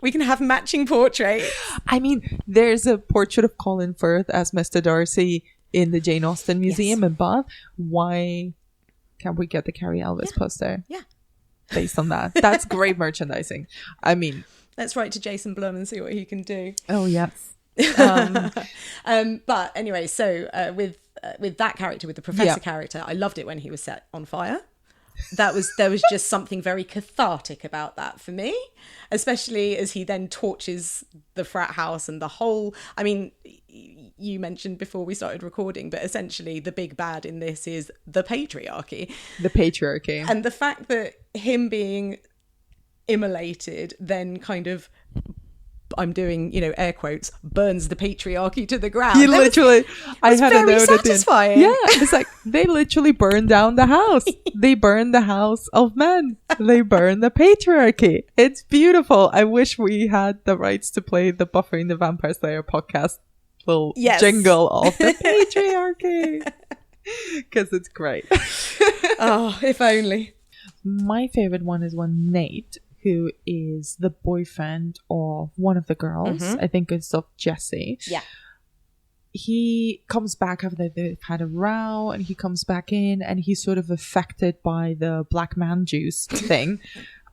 C: We can have matching portraits.
B: I mean, there's a portrait of Colin Firth as Mr. Darcy in the Jane Austen Museum in Bath. Why can't we get the Carrie Elwes poster?
C: Yeah.
B: Based on that. That's great merchandising. I mean,
C: let's write to Jason Blum and see what he can do.
B: Oh, yes.
C: But anyway, so with that character, with the professor character, I loved it when he was set on fire. There was just something very cathartic about that for me, especially as he then torches the frat house and the whole. I mean, you mentioned before we started recording, but essentially the big bad in this is the patriarchy. And the fact that him being immolated then kind of I'm doing, air quotes, burns the patriarchy to the ground.
B: He literally, I had a note
C: satisfying.
B: Yeah, it's like they literally burned down the house. They burned the house of men. They burned the patriarchy. It's beautiful. I wish we had the rights to play the Buffy the Vampire Slayer podcast little jingle of the patriarchy, because it's great.
C: Oh, if only.
B: My favorite one is when Nate, who is the boyfriend of one of the girls, I think it's of Jessie.
C: Yeah.
B: He comes back after they've had a row, and he comes back in, and he's sort of affected by the black man juice thing,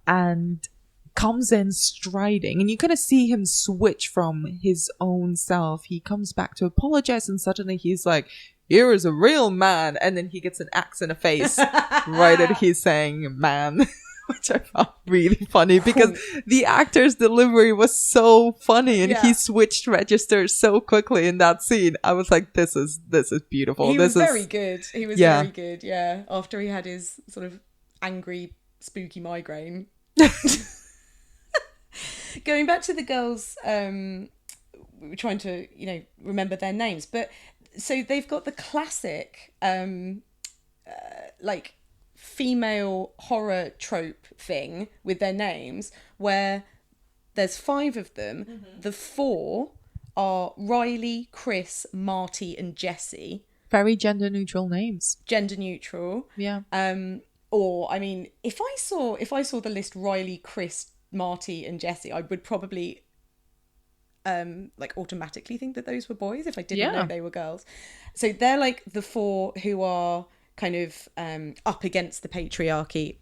B: and comes in striding, and you kind of see him switch from his own self. He comes back to apologize, and suddenly he's like, "Here is a real man," and then he gets an axe in the face right as he's saying "man," which I found really funny because the actor's delivery was so funny, and he switched registers so quickly in that scene. I was like, this is beautiful.
C: He was very good. He was very good, yeah. After he had his sort of angry, spooky migraine. Going back to the girls, we were trying to, remember their names, but so they've got the classic, like female horror trope thing with their names, where there's 5 of them. The 4 are Riley, Chris, Marty, and Jessie.
B: Very gender neutral names.
C: Gender neutral.
B: Yeah.
C: Or I mean, if I saw the list Riley, Chris, Marty, and Jessie, I would probably like automatically think that those were boys if I didn't know they were girls. So they're like the 4 who are kind of up against the patriarchy,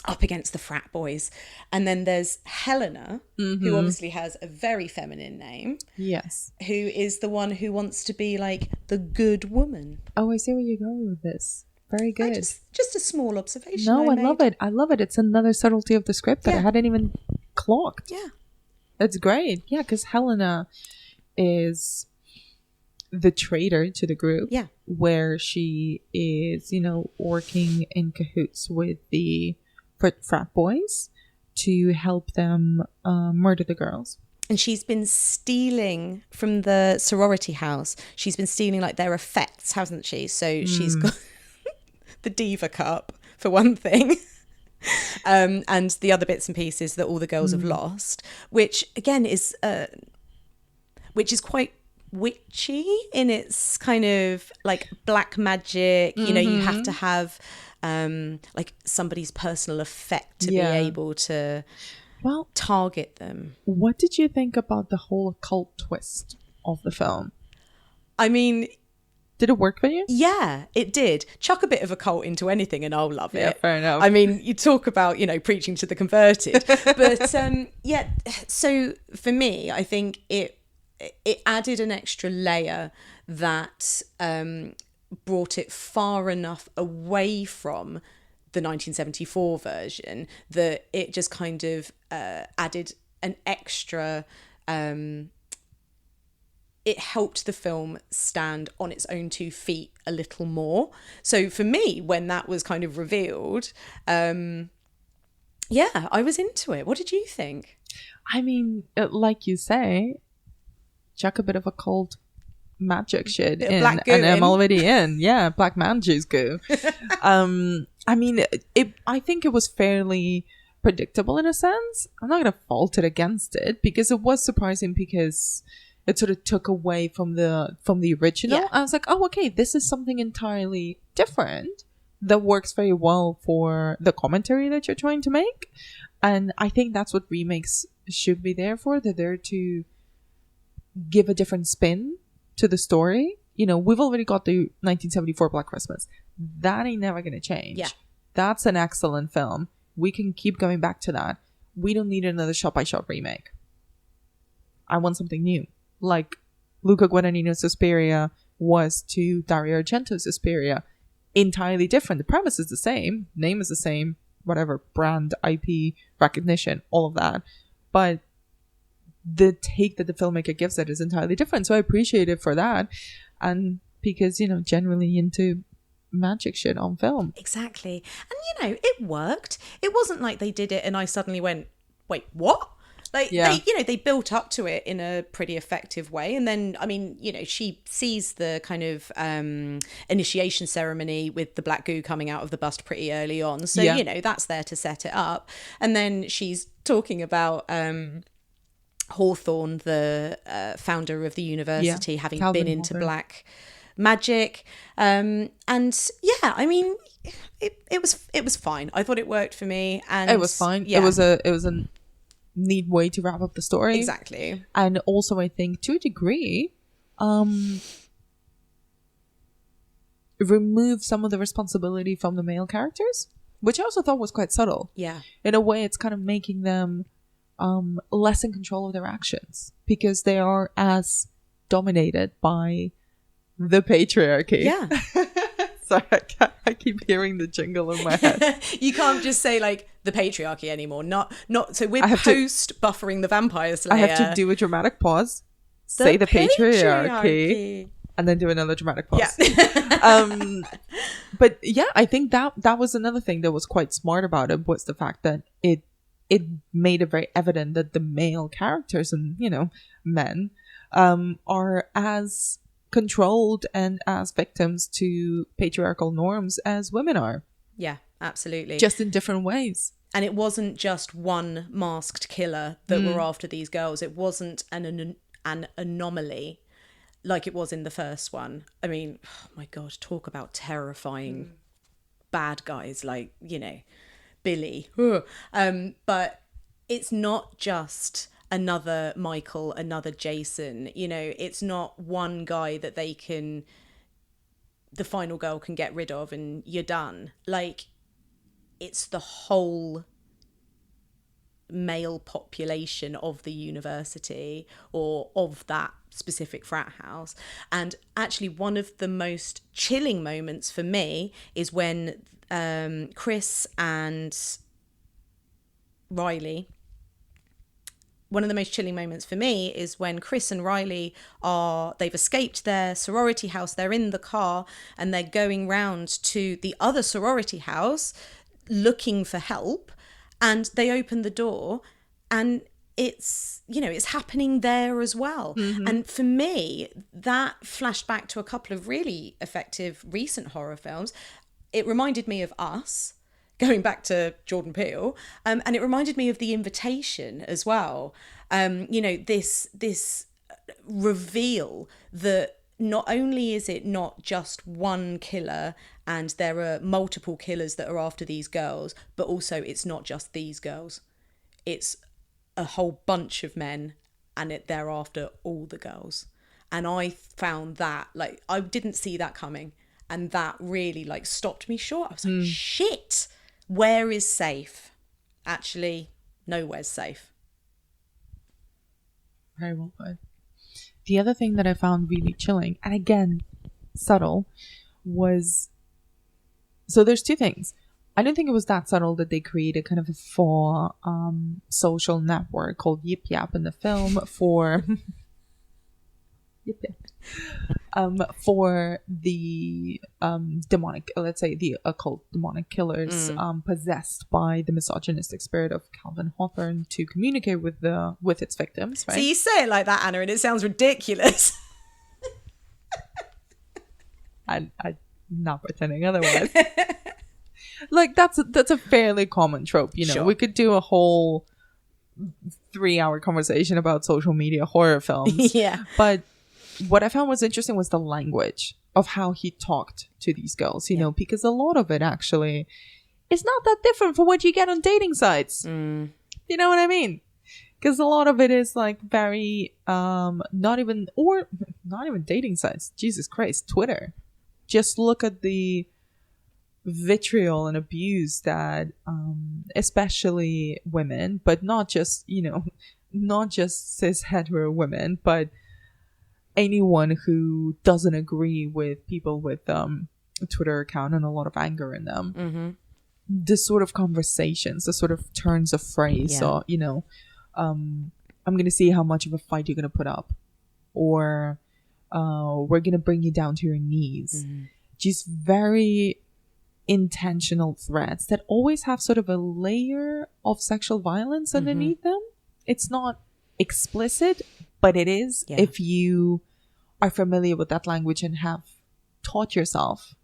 C: up against the frat boys. And then there's Helena, who obviously has a very feminine name.
B: Yes.
C: Who is the one who wants to be like the good woman.
B: Oh, I see where you're going with this. Very good.
C: Just a small observation.
B: No, I love it. I love it. It's another subtlety of the script that I hadn't even clocked.
C: Yeah.
B: It's great. Yeah, because Helena is the traitor to the group.
C: Yeah.
B: Where she is, working in cahoots with the frat boys to help them murder the girls.
C: And she's been stealing from the sorority house. She's been stealing like their effects, hasn't she? So she's got the Diva Cup, for one thing. And the other bits and pieces that all the girls have lost, which again is quite witchy in its kind of like black magic. You have to have like somebody's personal effect to be able to target them.
B: What did you think about the whole occult twist of the film?
C: I mean,
B: did it work for you?
C: Yeah, it did. Chuck a bit of occult into anything and I'll love it.
B: Yeah, fair enough.
C: I mean, you talk about, preaching to the converted. But so for me, I think it added an extra layer that brought it far enough away from the 1974 version that it just kind of added an extra... it helped the film stand on its own 2 feet a little more. So for me, when that was kind of revealed, I was into it. What did you think?
B: I mean, like you say, chuck a bit of occult magic shit in, and I'm already in. Yeah, black man juice goo. I mean, I think it was fairly predictable in a sense. I'm not going to fault it against it because it was surprising because it sort of took away from the original. Yeah. I was like, oh, okay, this is something entirely different that works very well for the commentary that you're trying to make. And I think that's what remakes should be there for. They're there to give a different spin to the story. We've already got the 1974 Black Christmas. That ain't never going to change. Yeah. That's an excellent film. We can keep going back to that. We don't need another shot-by-shot remake. I want something new. Like Luca Guadagnino's Suspiria was to Dario Argento's Suspiria. Entirely different. The premise is the same. Name is the same. Whatever. Brand, IP, recognition, all of that. But the take that the filmmaker gives it is entirely different. So I appreciate it for that. And because, generally into magic shit on film.
C: Exactly. And, it worked. It wasn't like they did it and I suddenly went, wait, what? Like, they built up to it in a pretty effective way. And then, I mean, she sees the kind of initiation ceremony with the black goo coming out of the bust pretty early on. So, that's there to set it up. And then she's talking about Hawthorne, the founder of the university, having Calvin been into black magic. And yeah, I mean, it was fine. I thought it worked for me, and
B: it was fine. It was a neat way to wrap up the story.
C: Exactly.
B: And also, I think to a degree, remove some of the responsibility from the male characters, which I also thought was quite subtle.
C: Yeah.
B: In a way, it's kind of making them less in control of their actions because they are as dominated by the patriarchy.
C: Yeah.
B: Sorry, I keep hearing the jingle in my head.
C: You can't just say like the patriarchy anymore. Not so we're buffering the Vampire Slayer.
B: I have to do a dramatic pause, say the patriarchy, and then do another dramatic pause. Yeah. But yeah, I think that was another thing that was quite smart about it, was the fact that it made it very evident that the male characters and, men are as controlled and as victims to patriarchal norms as women are.
C: Yeah, absolutely.
B: Just in different ways.
C: And it wasn't just one masked killer that were after these girls. It wasn't an anomaly like it was in the first one. I mean, oh my God, talk about terrifying bad guys like, Billy. But it's not just another Michael, another Jason. It's not one guy that the final girl can get rid of and you're done. Like, it's the whole male population of the university or of that specific frat house. And actually, one of the most chilling moments for me is when Chris and Riley... One of the most chilling moments for me is when Chris and Riley they've escaped their sorority house, they're in the car, and they're going round to the other sorority house looking for help, and they open the door and it's happening there as well. Mm-hmm. And for me, that flashed back to a couple of really effective recent horror films. It reminded me of Us, going back to Jordan Peele, and it reminded me of The Invitation as well. This reveal that not only is it not just one killer and there are multiple killers that are after these girls, but also it's not just these girls. It's a whole bunch of men and they're after all the girls. And I found that, like, I didn't see that coming. And that really, like, stopped me short. I was like, shit! Where is safe? Actually, nowhere's safe.
B: Very well put. The other thing that I found really chilling, and again, subtle, was... So there's two things. I don't think it was that subtle that they created kind of a full social network called Yip Yap in the film for... Yip Yap. For the demonic, let's say the occult demonic killers possessed by the misogynistic spirit of Calvin Hawthorne to communicate with its victims, right?
C: So you say it like that, Anna, and it sounds ridiculous.
B: I'm not pretending otherwise. Like, that's a fairly common trope, Sure. We could do a whole 3-hour conversation about social media horror films.
C: Yeah.
B: But what I found was interesting was the language of how he talked to these girls, you know, because a lot of it actually is not that different from what you get on dating sites. You know what I mean? Because a lot of it is like very, not even dating sites. Jesus Christ, Twitter. Just look at the vitriol and abuse that, especially women, but not just cis hetero women, but anyone who doesn't agree with people with a Twitter account and a lot of anger in them. Mm-hmm. The sort of conversations, the sort of turns of phrase, or, I'm going to see how much of a fight you're going to put up, or we're going to bring you down to your knees. Mm-hmm. Just very intentional threats that always have sort of a layer of sexual violence underneath them. it's not explicit, but it is if you are familiar with that language and have taught yourself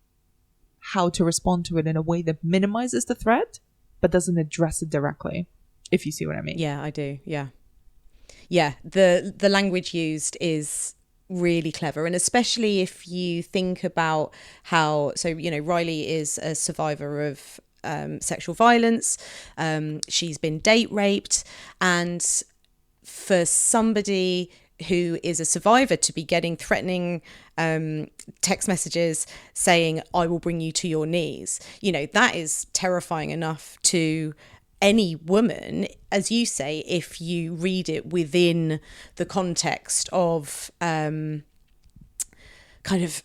B: how to respond to it in a way that minimizes the threat but doesn't address it directly, if you see what I mean.
C: Yeah, I do. Yeah. The language used is really clever, and especially if you think about how, so, you know, Riley is a survivor of sexual violence. She's been date raped, and for somebody who is a survivor to be getting threatening text messages saying, I will bring you to your knees, you know, that is terrifying enough to any woman, as you say, if you read it within the context of kind of,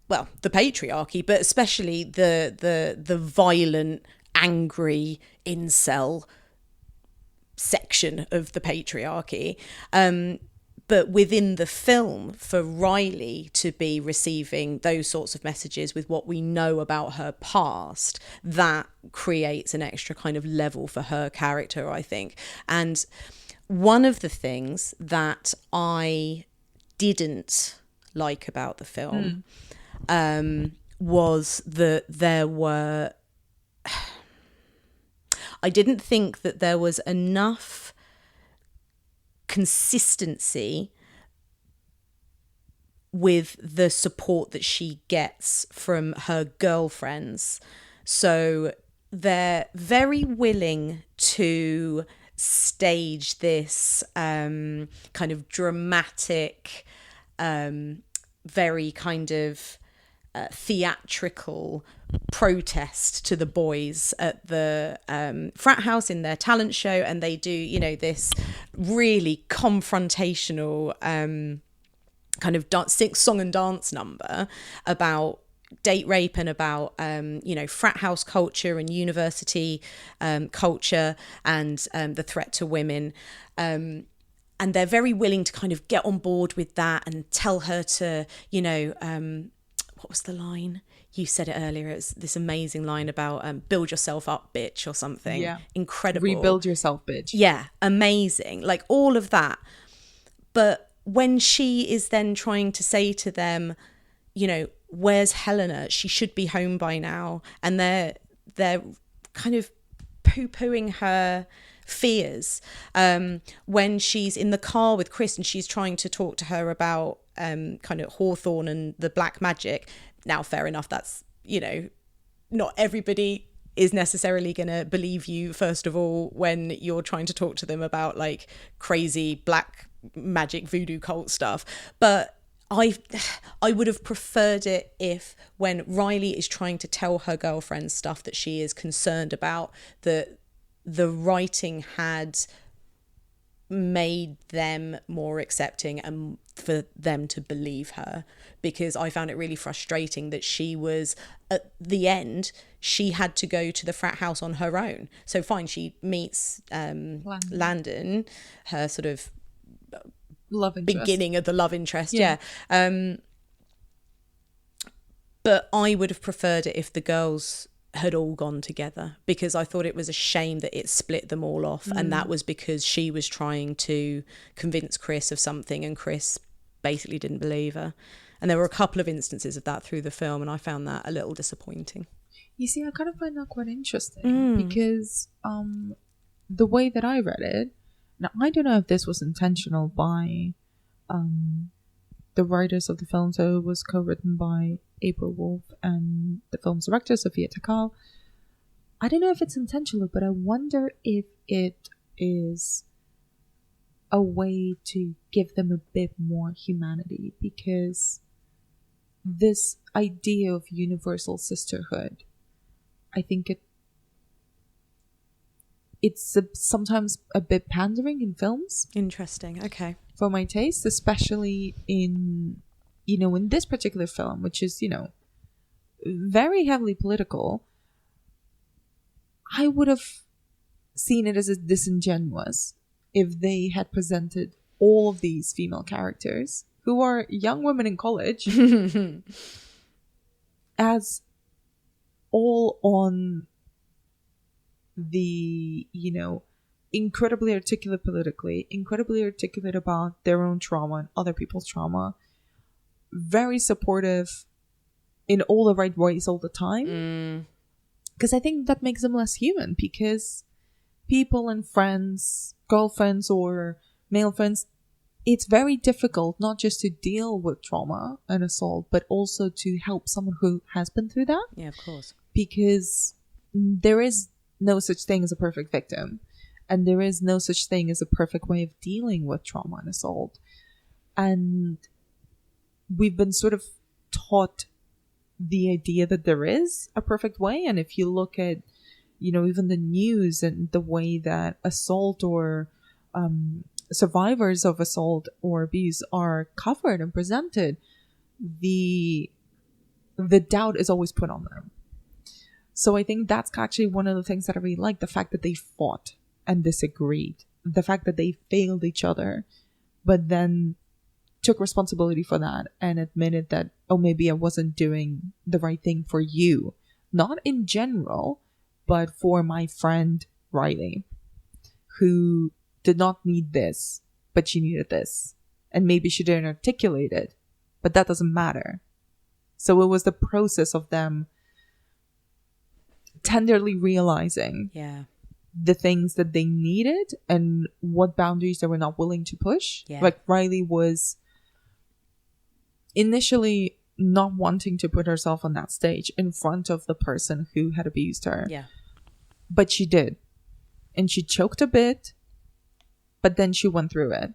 C: well, the patriarchy, but especially the violent, angry incel section of the patriarchy. But within the film, for Riley to be receiving those sorts of messages with what we know about her past, that creates an extra kind of level for her character, I think. And one of the things that I didn't like about the film was that there were... I didn't think that there was enough consistency with the support that she gets from her girlfriends. So they're very willing to stage this kind of dramatic, very kind of theatrical protest to the boys at the frat house in their talent show, and they do, you know, this really confrontational kind of song and dance number about date rape and about you know, frat house culture and university culture and the threat to women, and they're very willing to kind of get on board with that and tell her to, you know, what was the line? You said it earlier. It's this amazing line about build yourself up, bitch, or something.
B: Yeah.
C: Incredible.
B: Rebuild yourself, bitch.
C: Yeah, amazing. Like all of that. But when she is then trying to say to them, you know, where's Helena? She should be home by now. And they're kind of poo-pooing her fears. When she's in the car with Chris and she's trying to talk to her about kind of Hawthorne and the black magic. Now, fair enough, that's, you know, not everybody is necessarily going to believe you, first of all, when you're trying to talk to them about like crazy black magic voodoo cult stuff. But I would have preferred it if, when Riley is trying to tell her girlfriend stuff that she is concerned about, that the writing had made them more accepting and for them to believe her, because I found it really frustrating that she was, at the end, she had to go to the frat house on her own. So fine, she meets Landon, her sort of
B: love interest.
C: Beginning of the love interest, yeah. But I would have preferred it if the girls had all gone together, because I thought it was a shame that it split them all off, and that was because she was trying to convince Chris of something and Chris basically didn't believe her. And there were a couple of instances of that through the film, and I found that a little disappointing.
B: You see, I kind of find that quite interesting because the way that I read it, now I don't know if this was intentional by the writers of the film, so it was co-written by April Wolf and the film's director, Sophia Takal. I don't know if it's intentional, but I wonder if it is a way to give them a bit more humanity, because this idea of universal sisterhood, I think it's sometimes a bit pandering in films.
C: Interesting. Okay.
B: For my taste, especially in, you know, in this particular film, which is, you know, very heavily political, I would have seen it as disingenuous if they had presented all of these female characters, who are young women in college, as all on the, you know, incredibly articulate politically, incredibly articulate about their own trauma and other people's trauma, very supportive in all the right ways all the time. Because I think that makes them less human, because people and friends, girlfriends or male friends, it's very difficult not just to deal with trauma and assault, but also to help someone who has been through that.
C: Yeah, of course.
B: Because there is no such thing as a perfect victim. And there is no such thing as a perfect way of dealing with trauma and assault. And we've been sort of taught the idea that there is a perfect way. And if you look at, you know, even the news and the way that assault or survivors of assault or abuse are covered and presented, the doubt is always put on them. So I think that's actually one of the things that I really like, the fact that they fought and disagreed, the fact that they failed each other, but then took responsibility for that and admitted that, oh, maybe I wasn't doing the right thing for you. Not in general, but for my friend Riley, who did not need this, but she needed this. And maybe she didn't articulate it, but that doesn't matter. So it was the process of them tenderly realizing the things that they needed and what boundaries they were not willing to push. Like Riley was initially not wanting to put herself on that stage in front of the person who had abused her. But she did. And she choked a bit, but then she went through it.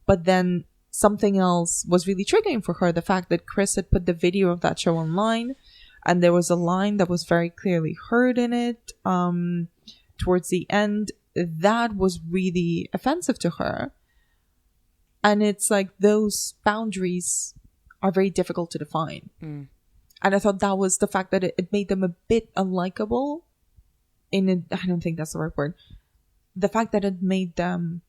B: But then something else was really triggering for her. The fact that Chris had put the video of that show online, and there was a line that was very clearly heard in it towards the end. That was really offensive to her. And it's like those boundaries are very difficult to define. And I thought that was the fact that it made them a bit unlikable. I don't think that's the right word. The fact that it made them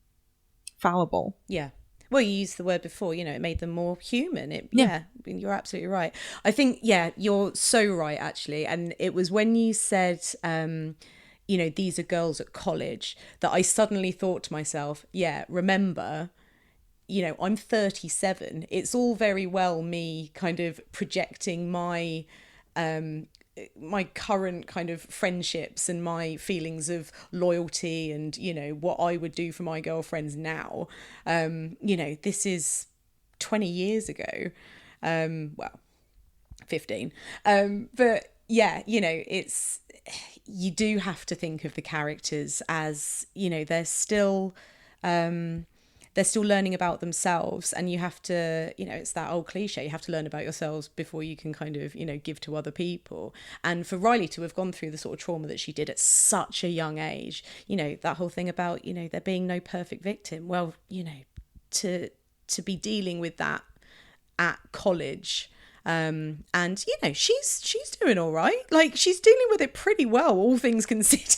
B: fallible.
C: Yeah. Well, you used the word before, you know, it made them more human. Yeah, you're absolutely right. I think, you're so right, actually. And it was when you said, you know, these are girls at college, that I suddenly thought to myself, remember, you know, I'm 37. It's all very well me kind of projecting my my current kind of friendships and my feelings of loyalty and, you know, what I would do for my girlfriends now. You know, this is 20 years ago. Well, 15. But yeah, you know, you do have to think of the characters as, you know, they're still learning about themselves, and you have to, you know, it's that old cliche, you have to learn about yourselves before you can kind of, you know, give to other people. And for Riley to have gone through the sort of trauma that she did at such a young age, you know, that whole thing about, you know, there being no perfect victim. Well, you know, to be dealing with that at college, and, you know, she's doing all right. Like, she's dealing with it pretty well, all things considered.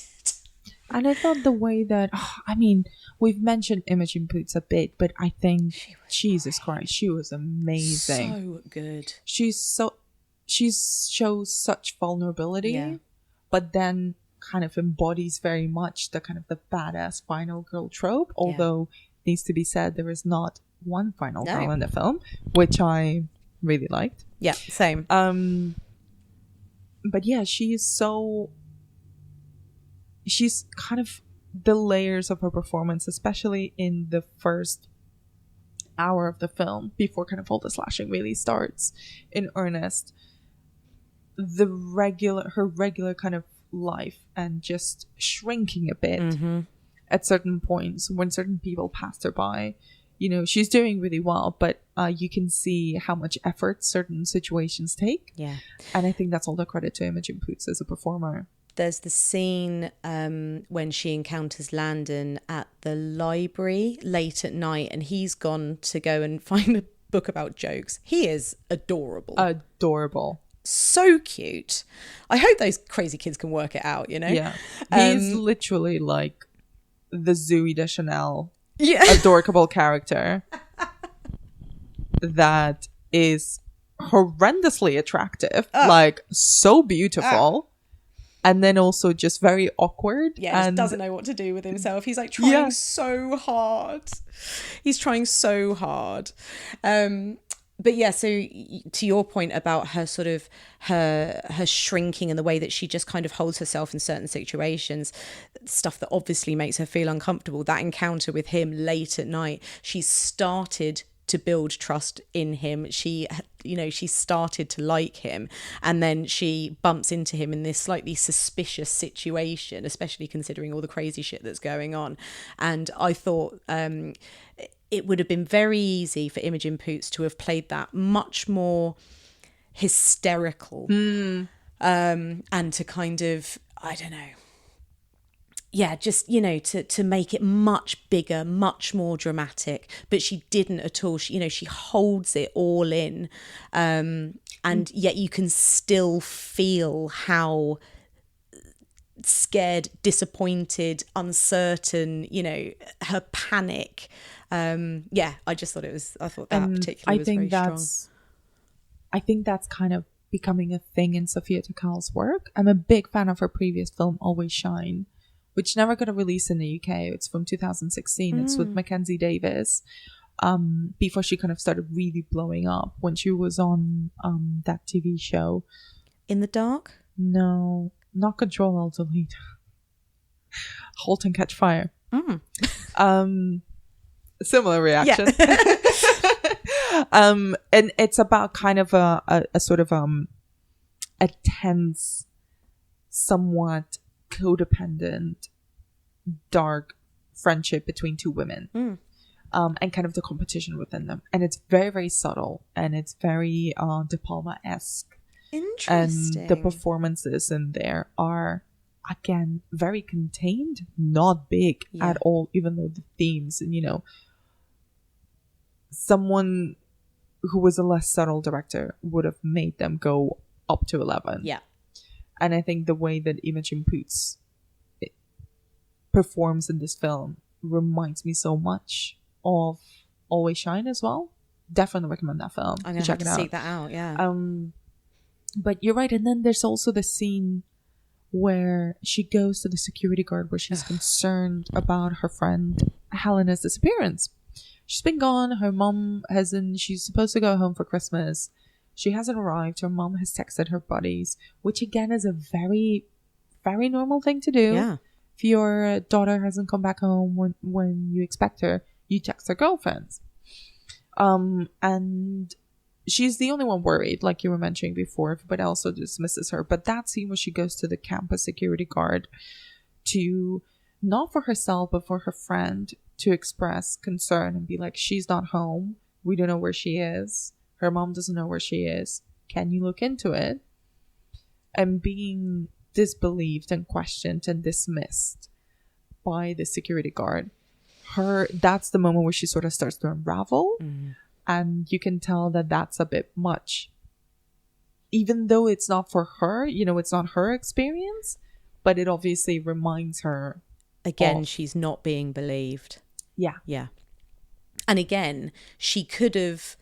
B: And I thought the way that, I mean, we've mentioned Imogen Poots a bit, but I think, Jesus Christ, she was amazing.
C: So good.
B: She shows such vulnerability, but then kind of embodies very much the kind of the badass final girl trope. Although, it needs to be said, there is not one final girl in the film, which I really liked.
C: Yeah, same.
B: But yeah, she's kind of the layers of her performance, especially in the first hour of the film, before kind of all the slashing really starts in earnest. Her regular kind of life and just shrinking a bit at certain points when certain people passed her by. You know, she's doing really well, but you can see how much effort certain situations take.
C: Yeah.
B: And I think that's all the credit to Imogen Poots as a performer.
C: There's the scene when she encounters Landon at the library late at night, and he's gone to go and find a book about jokes. He is adorable.
B: Adorable.
C: So cute. I hope those crazy kids can work it out, you know?
B: Yeah. He's literally like the Zooey Deschanel
C: yeah.
B: adorable character that is horrendously attractive, like so beautiful, and then also just very awkward.
C: Yeah,
B: and
C: doesn't know what to do with himself. He's like trying so hard. He's trying so hard. But yeah, so to your point about her sort of her shrinking and the way that she just kind of holds herself in certain situations, stuff that obviously makes her feel uncomfortable, that encounter with him late at night, she started to build trust in him. She started to like him, and then she bumps into him in this slightly suspicious situation, especially considering all the crazy shit that's going on. And I thought it would have been very easy for Imogen Poots to have played that much more hysterical, and to kind of, I don't know, just, to make it much bigger, much more dramatic. But she didn't at all. She holds it all in. And yet you can still feel how scared, disappointed, uncertain, her panic. I just thought I thought that particularly was very strong.
B: I think that's kind of becoming a thing in Sofia Takal's work. I'm a big fan of her previous film, Always Shine, which never got a release in the UK. It's from 2016. It's with Mackenzie Davis. Before she kind of started really blowing up, when she was on that TV show.
C: In the Dark?
B: No, not Control, Alt Delete. Halt and Catch Fire. Similar reaction. Yeah. And it's about kind of a sort of a tense, somewhat codependent, dark friendship between two women, and kind of the competition within them. And it's very, very subtle, and it's very De Palma-esque.
C: Interesting.
B: And the performances in there are, again, very contained, not big at all, even though the themes, and someone who was a less subtle director would have made them go up to 11.
C: Yeah.
B: And I think the way that Imogen Poots performs in this film reminds me so much of Always Shine as well. Definitely recommend that film.
C: I'm going to have to seek that out, yeah.
B: But you're right. And then there's also the scene where she goes to the security guard where she's concerned about her friend Helena's disappearance. She's been gone. Her mom hasn't. She's supposed to go home for Christmas. She hasn't arrived. Her mom has texted her buddies, which again is a very, very normal thing to do.
C: Yeah.
B: If your daughter hasn't come back home when you expect her, you text her girlfriends. And she's the only one worried, like you were mentioning before. Everybody also dismisses her. But that scene where she goes to the campus security guard to, not for herself, but for her friend, to express concern and be like, she's not home. We don't know where she is. Her mom doesn't know where she is. Can you look into it? And being disbelieved and questioned and dismissed by the security guard. That's the moment where she sort of starts to unravel. And you can tell that that's a bit much. Even though it's not for her, it's not her experience, but it obviously reminds her.
C: Again, she's not being believed.
B: Yeah.
C: Yeah. And again, she could have,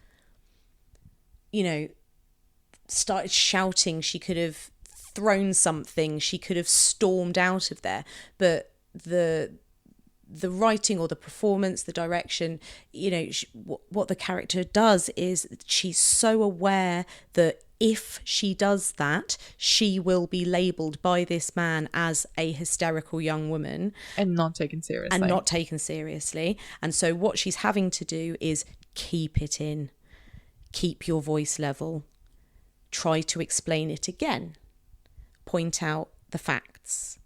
C: started shouting. She could have thrown something. She could have stormed out of there. But the writing or the performance, the direction, what the character does is she's so aware that if she does that, she will be labelled by this man as a hysterical young woman.
B: And not taken seriously.
C: And so what she's having to do is keep it in. Keep your voice level. Try to explain it again. Point out the facts.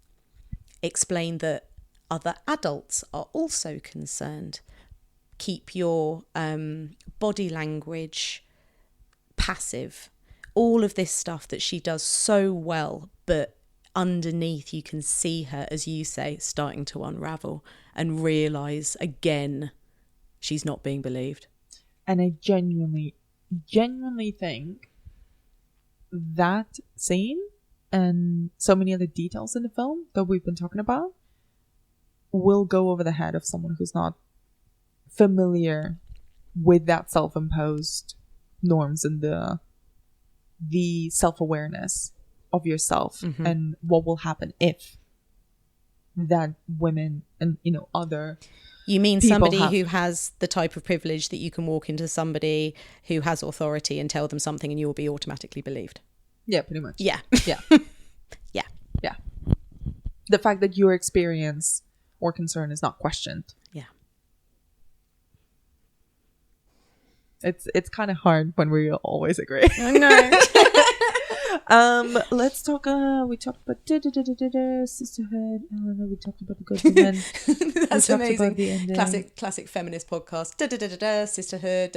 C: Explain that other adults are also concerned. Keep your body language passive. All of this stuff that she does so well, but underneath you can see her, as you say, starting to unravel and realise again she's not being believed.
B: And I genuinely think that scene and so many other details in the film that we've been talking about will go over the head of someone who's not familiar with that self-imposed norms and the self-awareness of yourself and what will happen if that women and, you know, other
C: You mean
B: people
C: somebody
B: have-
C: who has the type of privilege that you can walk into somebody who has authority and tell them something and you'll be automatically believed?
B: Yeah, pretty much.
C: Yeah.
B: Yeah.
C: Yeah.
B: Yeah. The fact that your experience or concern is not questioned.
C: Yeah.
B: It's kind of hard when we always agree.
C: I know.
B: Let's talk. We talked about sisterhood. We talked about the good women.
C: That's
B: We talked
C: amazing.
B: about the ending.
C: Classic feminist podcast. Sisterhood.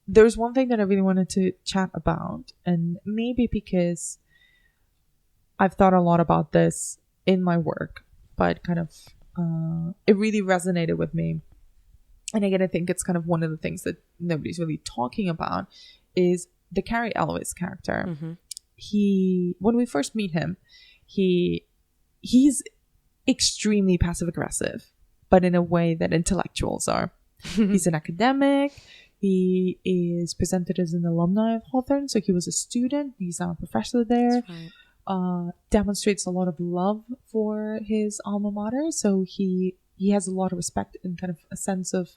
B: There's one thing that I really wanted to chat about, and maybe because I've thought a lot about this in my work, but kind of it really resonated with me. And again, I think it's kind of one of the things that nobody's really talking about is the Cary Elwes character. He, when we first meet him, he's extremely passive aggressive, but in a way that intellectuals are. He's an academic. He is presented as an alumni of Hawthorne, so he was a student. He's now a professor there.
C: That's right.
B: Demonstrates a lot of love for his alma mater, so he has a lot of respect and kind of a sense of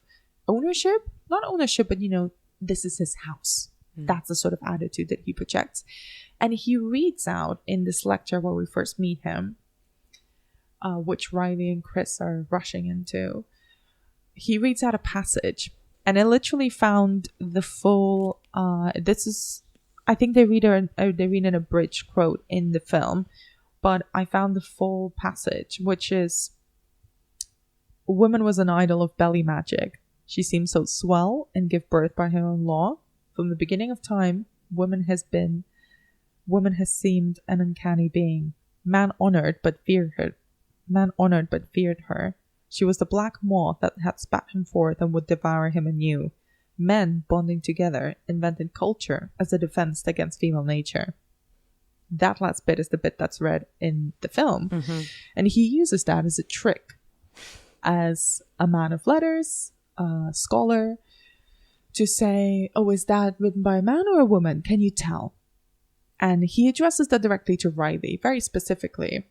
B: ownership. Not ownership, but, you know, this is his house. That's the sort of attitude that he projects. And he reads out in this lecture where we first meet him, which Riley and Chris are rushing into. He reads out a passage, and I literally found the full, this is, I think they read an abridged quote in the film, but I found the full passage, which is, "Woman was an idol of belly magic. She seemed so swell and give birth by her own law. From the beginning of time, woman has seemed an uncanny being. Man honored but feared her. She was the black moth that had spat him forth and would devour him anew. Men, bonding together, invented culture as a defense against female nature." That last bit is the bit that's read in the film. And he uses that as a trick. As a man of letters, a scholar, to say, oh, is that written by a man or a woman? Can you tell? And he addresses that directly to Riley, very specifically,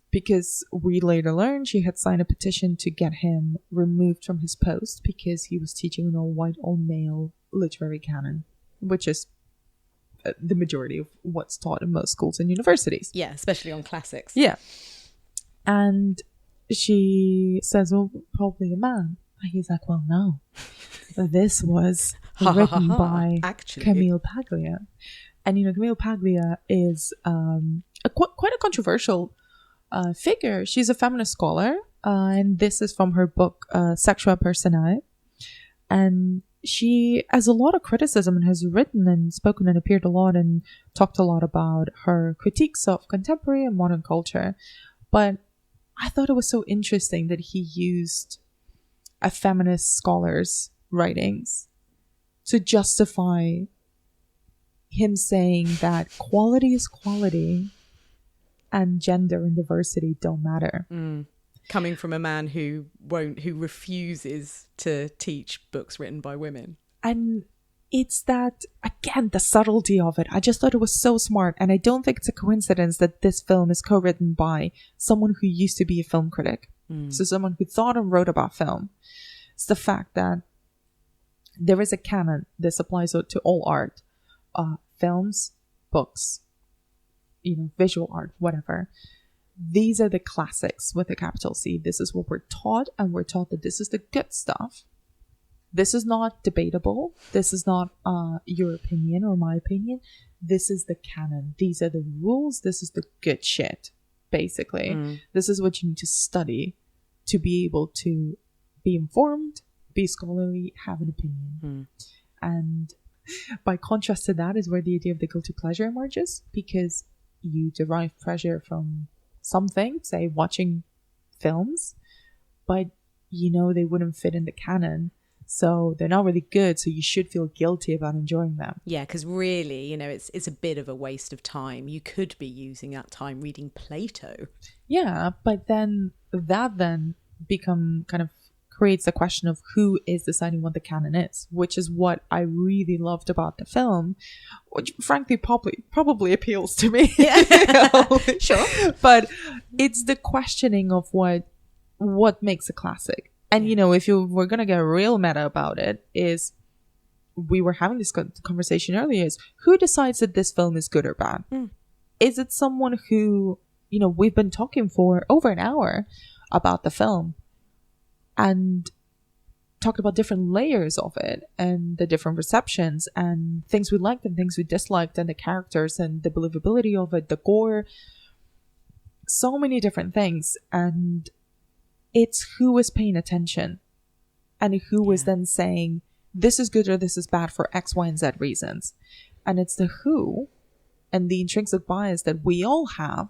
B: because we later learned she had signed a petition to get him removed from his post because he was teaching an all-white, all-male literary canon, which is the majority of what's taught in most schools and universities.
C: Yeah, especially on classics.
B: Yeah. And she says, well, probably a man. And he's like, well, no. This was written by
C: Actually.
B: Camille Paglia. And, you know, Camille Paglia is quite a controversial figure. She's a feminist scholar. And this is from her book, Sexua Personae. And she has a lot of criticism and has written and spoken and appeared a lot and talked a lot about her critiques of contemporary and modern culture. But I thought it was so interesting that he used a feminist scholar's writings to justify him saying that quality is quality and gender and diversity don't matter.
C: Coming from a man who refuses to teach books written by women.
B: And it's that, again, the subtlety of it. I just thought it was so smart. And I don't think it's a coincidence that this film is co-written by someone who used to be a film critic. So someone who thought and wrote about film. It's the fact that there is a canon. This applies to all art. Films, books, you know, visual art, whatever. These are the classics with a capital C. This is what we're taught, and we're taught that this is the good stuff. This is not debatable. This is not your opinion or my opinion. This is the canon. These are the rules. This is the good shit, basically. This is what you need to study to be able to be informed, be scholarly, have an opinion. And by contrast to that is where the idea of the guilty pleasure emerges, because you derive pleasure from something, say watching films, but you know they wouldn't fit in the canon. So they're not really good, so you should feel guilty about enjoying them.
C: Yeah, because really, you know, it's a bit of a waste of time. You could be using that time reading Plato.
B: Yeah, but then that become kind of creates the question of who is deciding what the canon is, which is what I really loved about the film, which frankly probably appeals to me.
C: Yeah. Sure.
B: But it's the questioning of what makes a classic. And, you know, if we're going to get real meta about it, is we were having this conversation earlier, is who decides that this film is good or bad? Is it someone who, you know, we've been talking for over an hour about the film and talked about different layers of it and the different receptions and things we liked and things we disliked and the characters and the believability of it, the gore, so many different things. And it's who is paying attention and who is then saying this is good or this is bad for X, Y, and Z reasons. And it's the who and the intrinsic bias that we all have.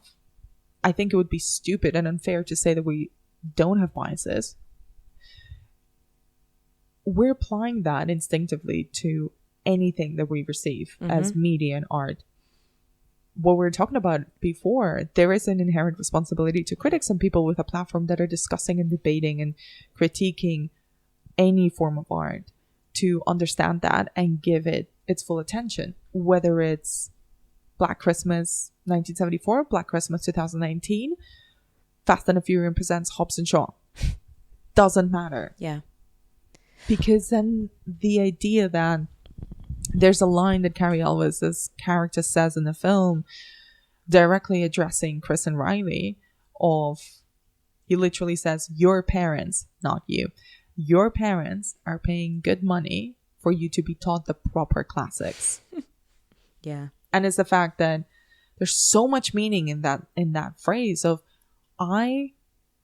B: I think it would be stupid and unfair to say that we don't have biases. We're applying that instinctively to anything that we receive as media and art. What we were talking about before, there is an inherent responsibility to critics and people with a platform that are discussing and debating and critiquing any form of art to understand that and give it its full attention, whether it's Black Christmas 1974, Black Christmas 2019, Fast and the Furious presents Hobbs and Shaw. Doesn't matter.
C: Yeah.
B: Because then the idea that there's a line that Cary Elwes' character says in the film directly addressing Chris and Riley he literally says, your parents, not you, your parents are paying good money for you to be taught the proper classics.
C: Yeah.
B: And it's the fact that there's so much meaning in that phrase of I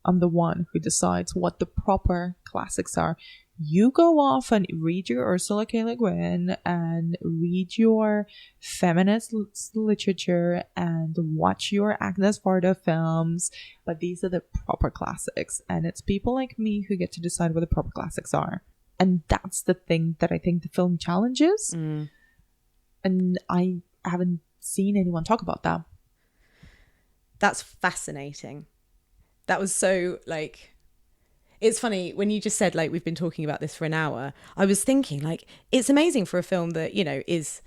B: am the one who decides what the proper classics are. You go off and read your Ursula K. Le Guin and read your feminist literature and watch your Agnes Varda films, but these are the proper classics. And it's people like me who get to decide what the proper classics are. And that's the thing that I think the film challenges. And I haven't seen anyone talk about that.
C: That's fascinating. That was so, like, it's funny when you just said, like, we've been talking about this for an hour. I was thinking, like, it's amazing for a film that, you know, is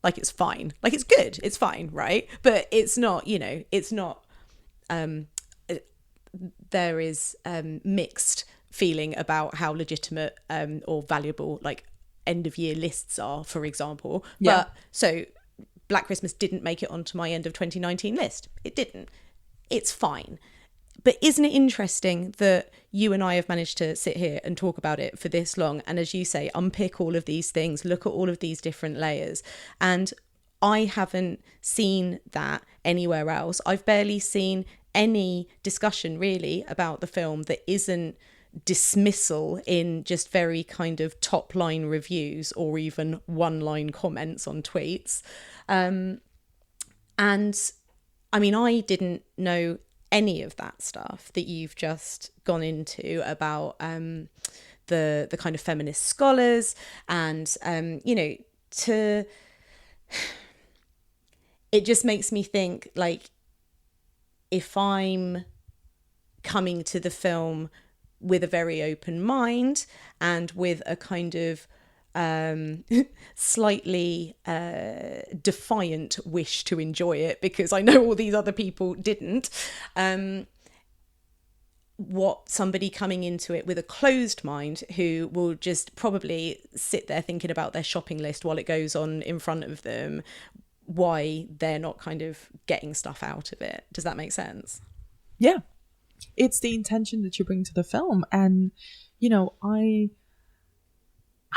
C: like, it's fine, like, it's good, it's fine, right? But it's not, you know, it's not there is mixed feeling about how legitimate or valuable, like, end of year lists are, for example. But so Black Christmas didn't make it onto my end of 2019 list. It didn't. It's fine. But isn't it interesting that you and I have managed to sit here and talk about it for this long? And as you say, unpick all of these things, look at all of these different layers. And I haven't seen that anywhere else. I've barely seen any discussion really about the film that isn't dismissal in just very kind of top line reviews or even one line comments on tweets. And I mean, I didn't know any of that stuff that you've just gone into about the kind of feminist scholars and you know, it just makes me think, like, if I'm coming to the film with a very open mind and with a kind of slightly defiant wish to enjoy it because I know all these other people didn't, what somebody coming into it with a closed mind who will just probably sit there thinking about their shopping list while it goes on in front of them, why they're not kind of getting stuff out of it. Does that make sense?
B: Yeah. It's the intention that you bring to the film. And, you know, I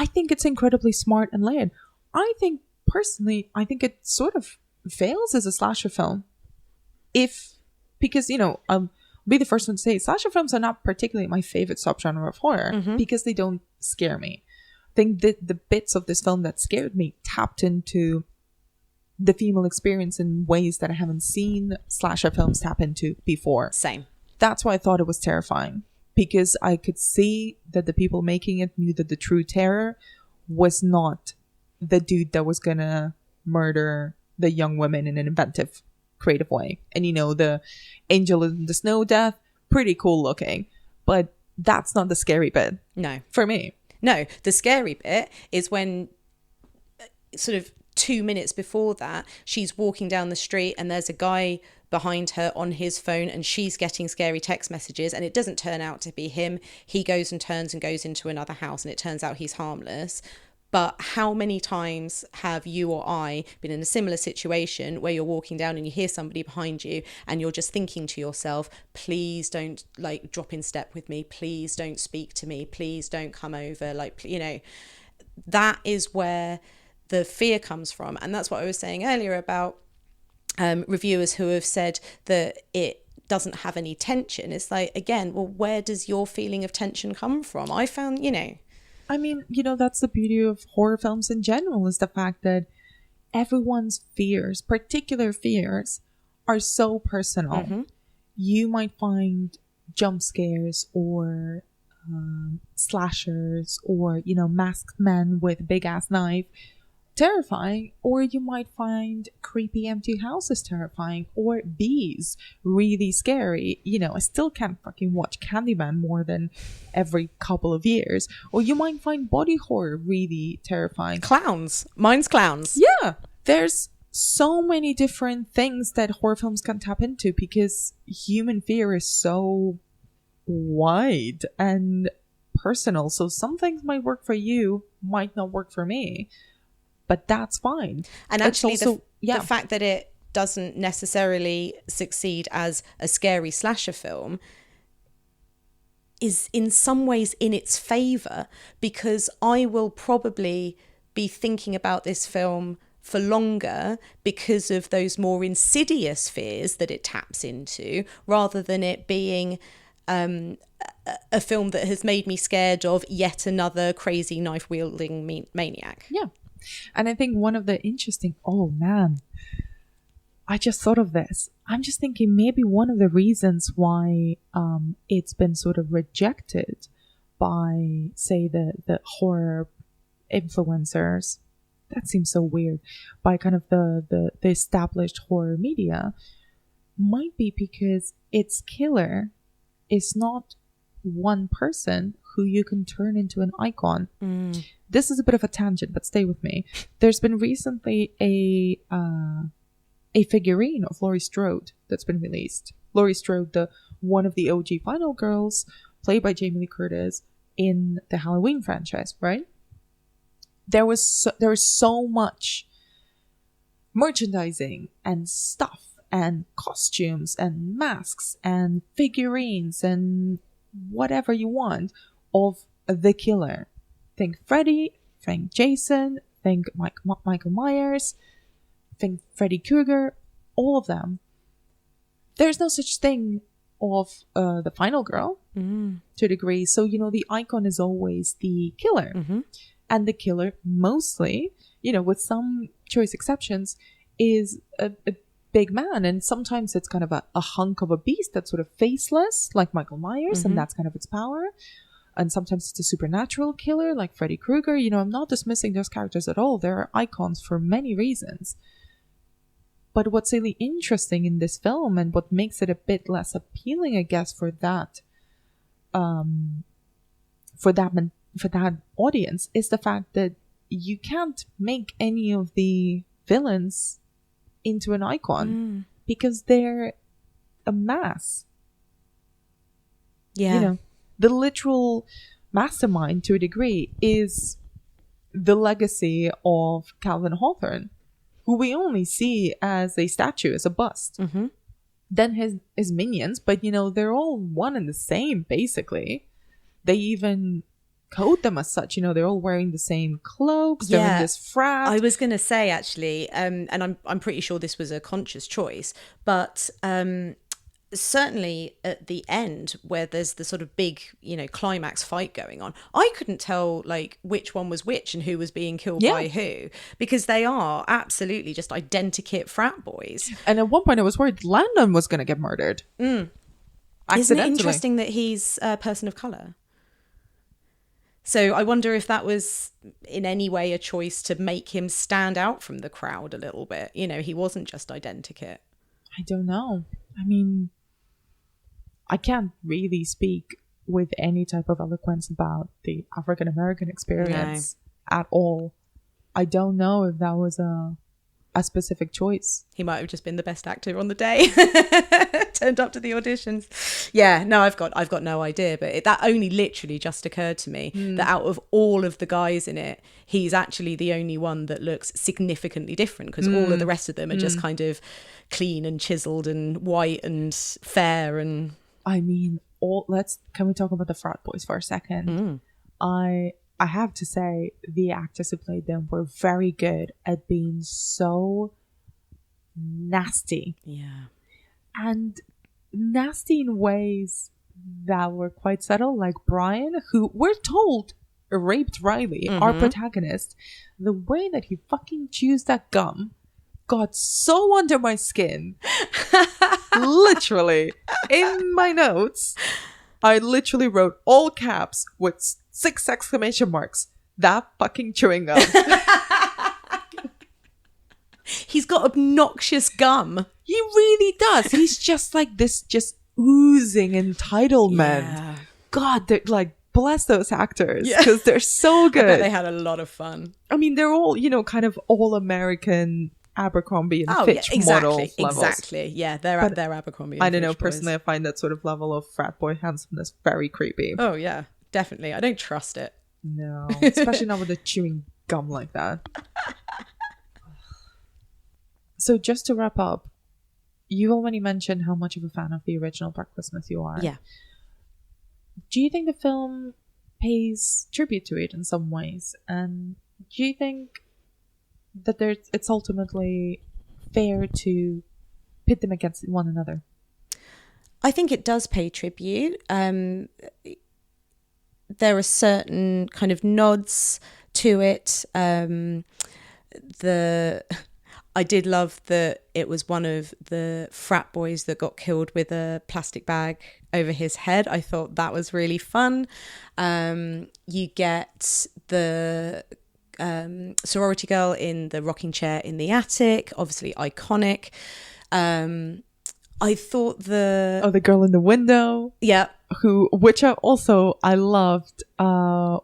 B: think it's incredibly smart and layered. I think it sort of fails as a slasher film. Because, you know, I'll be the first one to say slasher films are not particularly my favorite subgenre of horror because they don't scare me. I think that the bits of this film that scared me tapped into the female experience in ways that I haven't seen slasher films tap into before.
C: Same.
B: That's why I thought it was terrifying, because I could see that the people making it knew that the true terror was not the dude that was gonna murder the young women in an inventive, creative way. And, you know, the angel in the snow death, pretty cool looking, but that's not the scary bit.
C: No.
B: For me.
C: No, the scary bit is when sort of 2 minutes before that, she's walking down the street and there's a guy behind her on his phone and she's getting scary text messages and it doesn't turn out to be him. He goes and turns and goes into another house and it turns out he's harmless. But how many times have you or I been in a similar situation where you're walking down and you hear somebody behind you and you're just thinking to yourself, please don't like drop in step with me. Please don't speak to me. Please don't come over. Like, you know, that is where the fear comes from. And that's what I was saying earlier about reviewers who have said that it doesn't have any tension. It's like, again, well, where does your feeling of tension come from? I found, you know,
B: I mean, you know, that's the beauty of horror films in general, is the fact that everyone's fears, particular fears, are so personal.
C: Mm-hmm.
B: You might find jump scares or slashers or, you know, masked men with a big ass knife terrifying, or you might find creepy empty houses terrifying, or bees really scary. You know, I still can't fucking watch Candyman more than every couple of years. Or you might find body horror really terrifying.
C: Clowns. Mine's clowns.
B: Yeah, there's so many different things that horror films can tap into because human fear is so wide and personal. So some things might work for you, might not work for me. But that's fine.
C: And actually,
B: also,
C: the fact that it doesn't necessarily succeed as a scary slasher film is in some ways in its favour, because I will probably be thinking about this film for longer because of those more insidious fears that it taps into, rather than it being a film that has made me scared of yet another crazy knife-wielding maniac.
B: Yeah. And I think one of the interesting, oh man, I just thought of this. I'm just thinking maybe one of the reasons why it's been sort of rejected by, say, the horror influencers, that seems so weird, by kind of the established horror media, might be because its killer is not one person who you can turn into an icon. This is a bit of a tangent, but stay with me. There's been recently a figurine of Laurie Strode that's been released. Laurie Strode, one of the OG Final Girls, played by Jamie Lee Curtis in the Halloween franchise, right? There was so much merchandising and stuff and costumes and masks and figurines and whatever you want of the killer. Think Freddy, think Jason, think Michael Myers, think Freddy Krueger, all of them. There's no such thing of the final girl to a degree. So, you know, the icon is always the killer.
C: Mm-hmm.
B: And the killer mostly, you know, with some choice exceptions, is a big man. And sometimes it's kind of a hunk of a beast that's sort of faceless, like Michael Myers, and that's kind of its power. And sometimes it's a supernatural killer like Freddy Krueger. You know, I'm not dismissing those characters at all. They're icons for many reasons. But what's really interesting in this film, and what makes it a bit less appealing, I guess, for that audience, is the fact that you can't make any of the villains into an icon because they're a mass.
C: Yeah.
B: You know, the literal mastermind, to a degree, is the legacy of Calvin Hawthorne, who we only see as a statue, as a bust.
C: Mm-hmm.
B: Then his minions, but, you know, they're all one and the same, basically. They even code them as such. You know, they're all wearing the same cloaks. They're in this frat.
C: I was going to say, actually, and I'm pretty sure this was a conscious choice, but certainly at the end, where there's the sort of big, you know, climax fight going on, I couldn't tell like which one was which and who was being killed by who, because they are absolutely just identikit frat boys.
B: And at one point I was worried Landon was going to get murdered.
C: Isn't it interesting that he's a person of colour? So I wonder if that was in any way a choice to make him stand out from the crowd a little bit. You know, he wasn't just identikit.
B: I don't know. I mean, I can't really speak with any type of eloquence about the African American experience at all. I don't know if that was a specific choice.
C: He might have just been the best actor on the day. Turned up to the auditions. Yeah, no, I've got no idea. But that only literally just occurred to me that out of all of the guys in it, he's actually the only one that looks significantly different, because all of the rest of them are just kind of clean and chiseled and white and fair. And
B: I mean, can we talk about the frat boys for a second? I have to say, the actors who played them were very good at being so nasty.
C: Yeah.
B: And nasty in ways that were quite subtle, like Brian, who we're told raped Riley, our protagonist. The way that he fucking chews that gum got so under my skin. Literally. In my notes, I literally wrote all caps with 6 exclamation marks. That fucking chewing gum.
C: He's got obnoxious gum.
B: He really does. He's just like this, just oozing entitlement.
C: Yeah.
B: God, they're like, bless those actors, because they're so good.
C: I bet they had a lot of fun.
B: I mean, they're all, kind of all American Abercrombie and Fitch model levels.
C: Exactly. Yeah, they're Abercrombie and
B: I don't know.
C: Fitch
B: Personally,
C: boys.
B: I find that sort of level of frat boy handsomeness very creepy.
C: Oh, yeah, definitely. I don't trust it.
B: No, especially not with the chewing gum like that. So just to wrap up, you already mentioned how much of a fan of the original Black Christmas you are.
C: Yeah.
B: Do you think the film pays tribute to it in some ways? And do you think that it's ultimately fair to pit them against one another?
C: I think it does pay tribute. There are certain kind of nods to it. I did love that it was one of the frat boys that got killed with a plastic bag over his head. I thought that was really fun. You get the sorority girl in the rocking chair in the attic, obviously iconic. I thought the
B: girl in the window, which I loved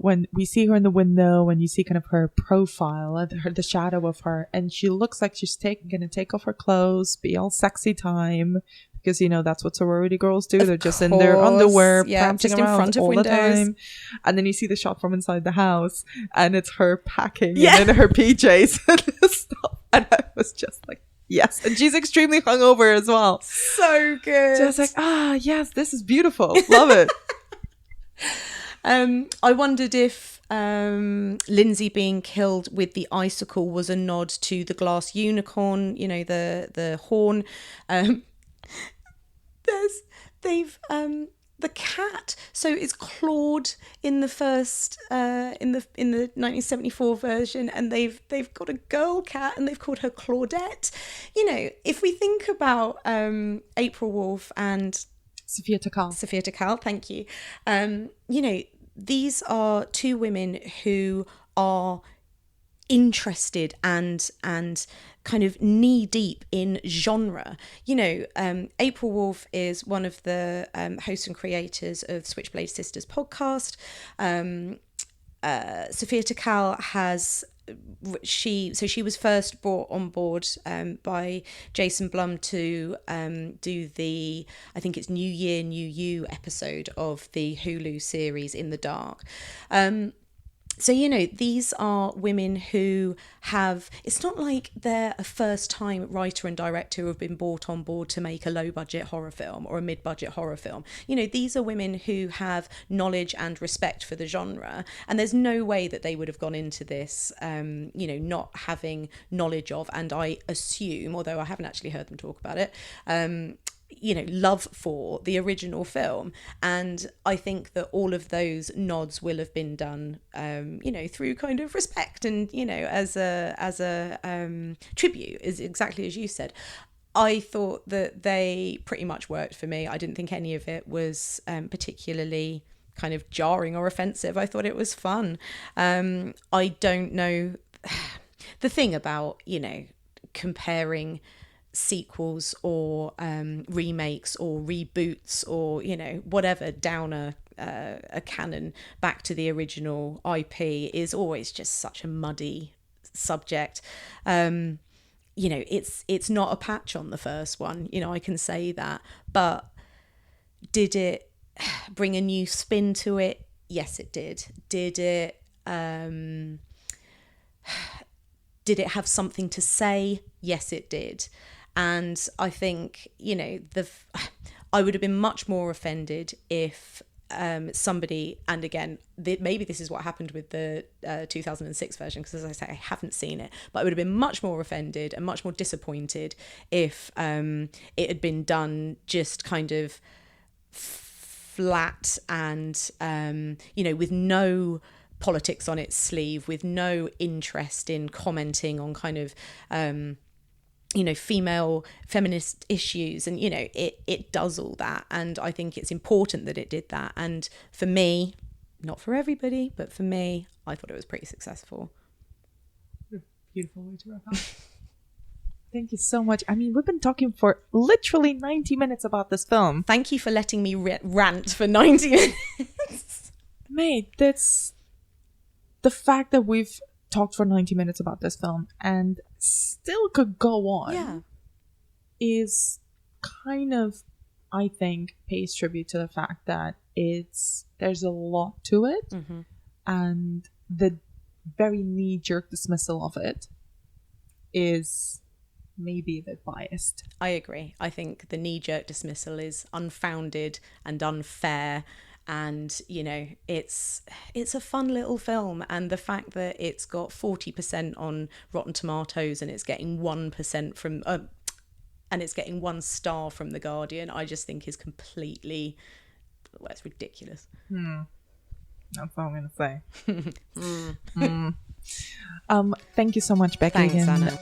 B: when we see her in the window and you see kind of her profile, the shadow of her, and she looks like she's gonna take off her clothes, be all sexy time, because that's what sorority girls do. They're just in their underwear, prancing around in front of all windows. The time. And then you see the shot from inside the house, and it's her packing and in her PJs and stuff. And I was just like, yes. And she's extremely hungover as well.
C: So good.
B: Just like, yes, this is beautiful. Love it.
C: I wondered if Lindsay being killed with the icicle was a nod to the glass unicorn, the horn. The cat, so it's Claude in the first in the 1974 version, and they've got a girl cat and they've called her Claudette. If we think about April Wolf and
B: Sophia Takal,
C: thank you. These are two women who are interested and kind of knee deep in genre. April Wolf is one of the hosts and creators of Switchblade Sisters podcast. Sophia Takal she was first brought on board by Jason Blum to do the, I think it's New Year, New You episode of the Hulu series In the Dark. So, these are women who it's not like they're a first-time writer and director who have been brought on board to make a low-budget horror film or a mid-budget horror film. These are women who have knowledge and respect for the genre, and there's no way that they would have gone into this, not having knowledge of, and I assume, although I haven't actually heard them talk about it, love for the original film. And I think that all of those nods will have been done through kind of respect and as a tribute, is exactly as you said. I thought that they pretty much worked for me. I didn't think any of it was particularly kind of jarring or offensive. I thought it was fun. I don't know the thing about comparing sequels or remakes or reboots or whatever downer a canon back to the original IP is always just such a muddy subject. You know, it's not a patch on the first one, you know, I can say that, but did it bring a new spin to it? Yes, it did. Did it have something to say? Yes, it did. And I think, you know, I would have been much more offended if somebody, and again, maybe this is what happened with the 2006 version, because as I say, I haven't seen it, but I would have been much more offended and much more disappointed if it had been done just kind of flat and, you know, with no politics on its sleeve, with no interest in commenting on kind of, you know, feminist issues, and, you know, it does all that, and I think it's important that it did that. And for me, not for everybody, but for me, I thought it was pretty successful.
B: Beautiful way to wrap up. Thank you so much. I mean, we've been talking for literally 90 minutes about this film.
C: Thank you for letting me rant for 90 minutes.
B: Mate, that's the fact that we've talked for 90 minutes about this film and still could go on is kind of, I think, pays tribute to the fact that there's a lot to it, and the very knee-jerk dismissal of it is maybe a bit biased.
C: I agree. I think the knee-jerk dismissal is unfounded and unfair. And, you know, it's a fun little film, and the fact that it's got 40% on Rotten Tomatoes and it's getting 1% from and it's getting 1 star from The Guardian, I just think is completely, well, it's ridiculous.
B: That's all I'm gonna say. Thank you so much, Becky.
C: Thanks, Anna.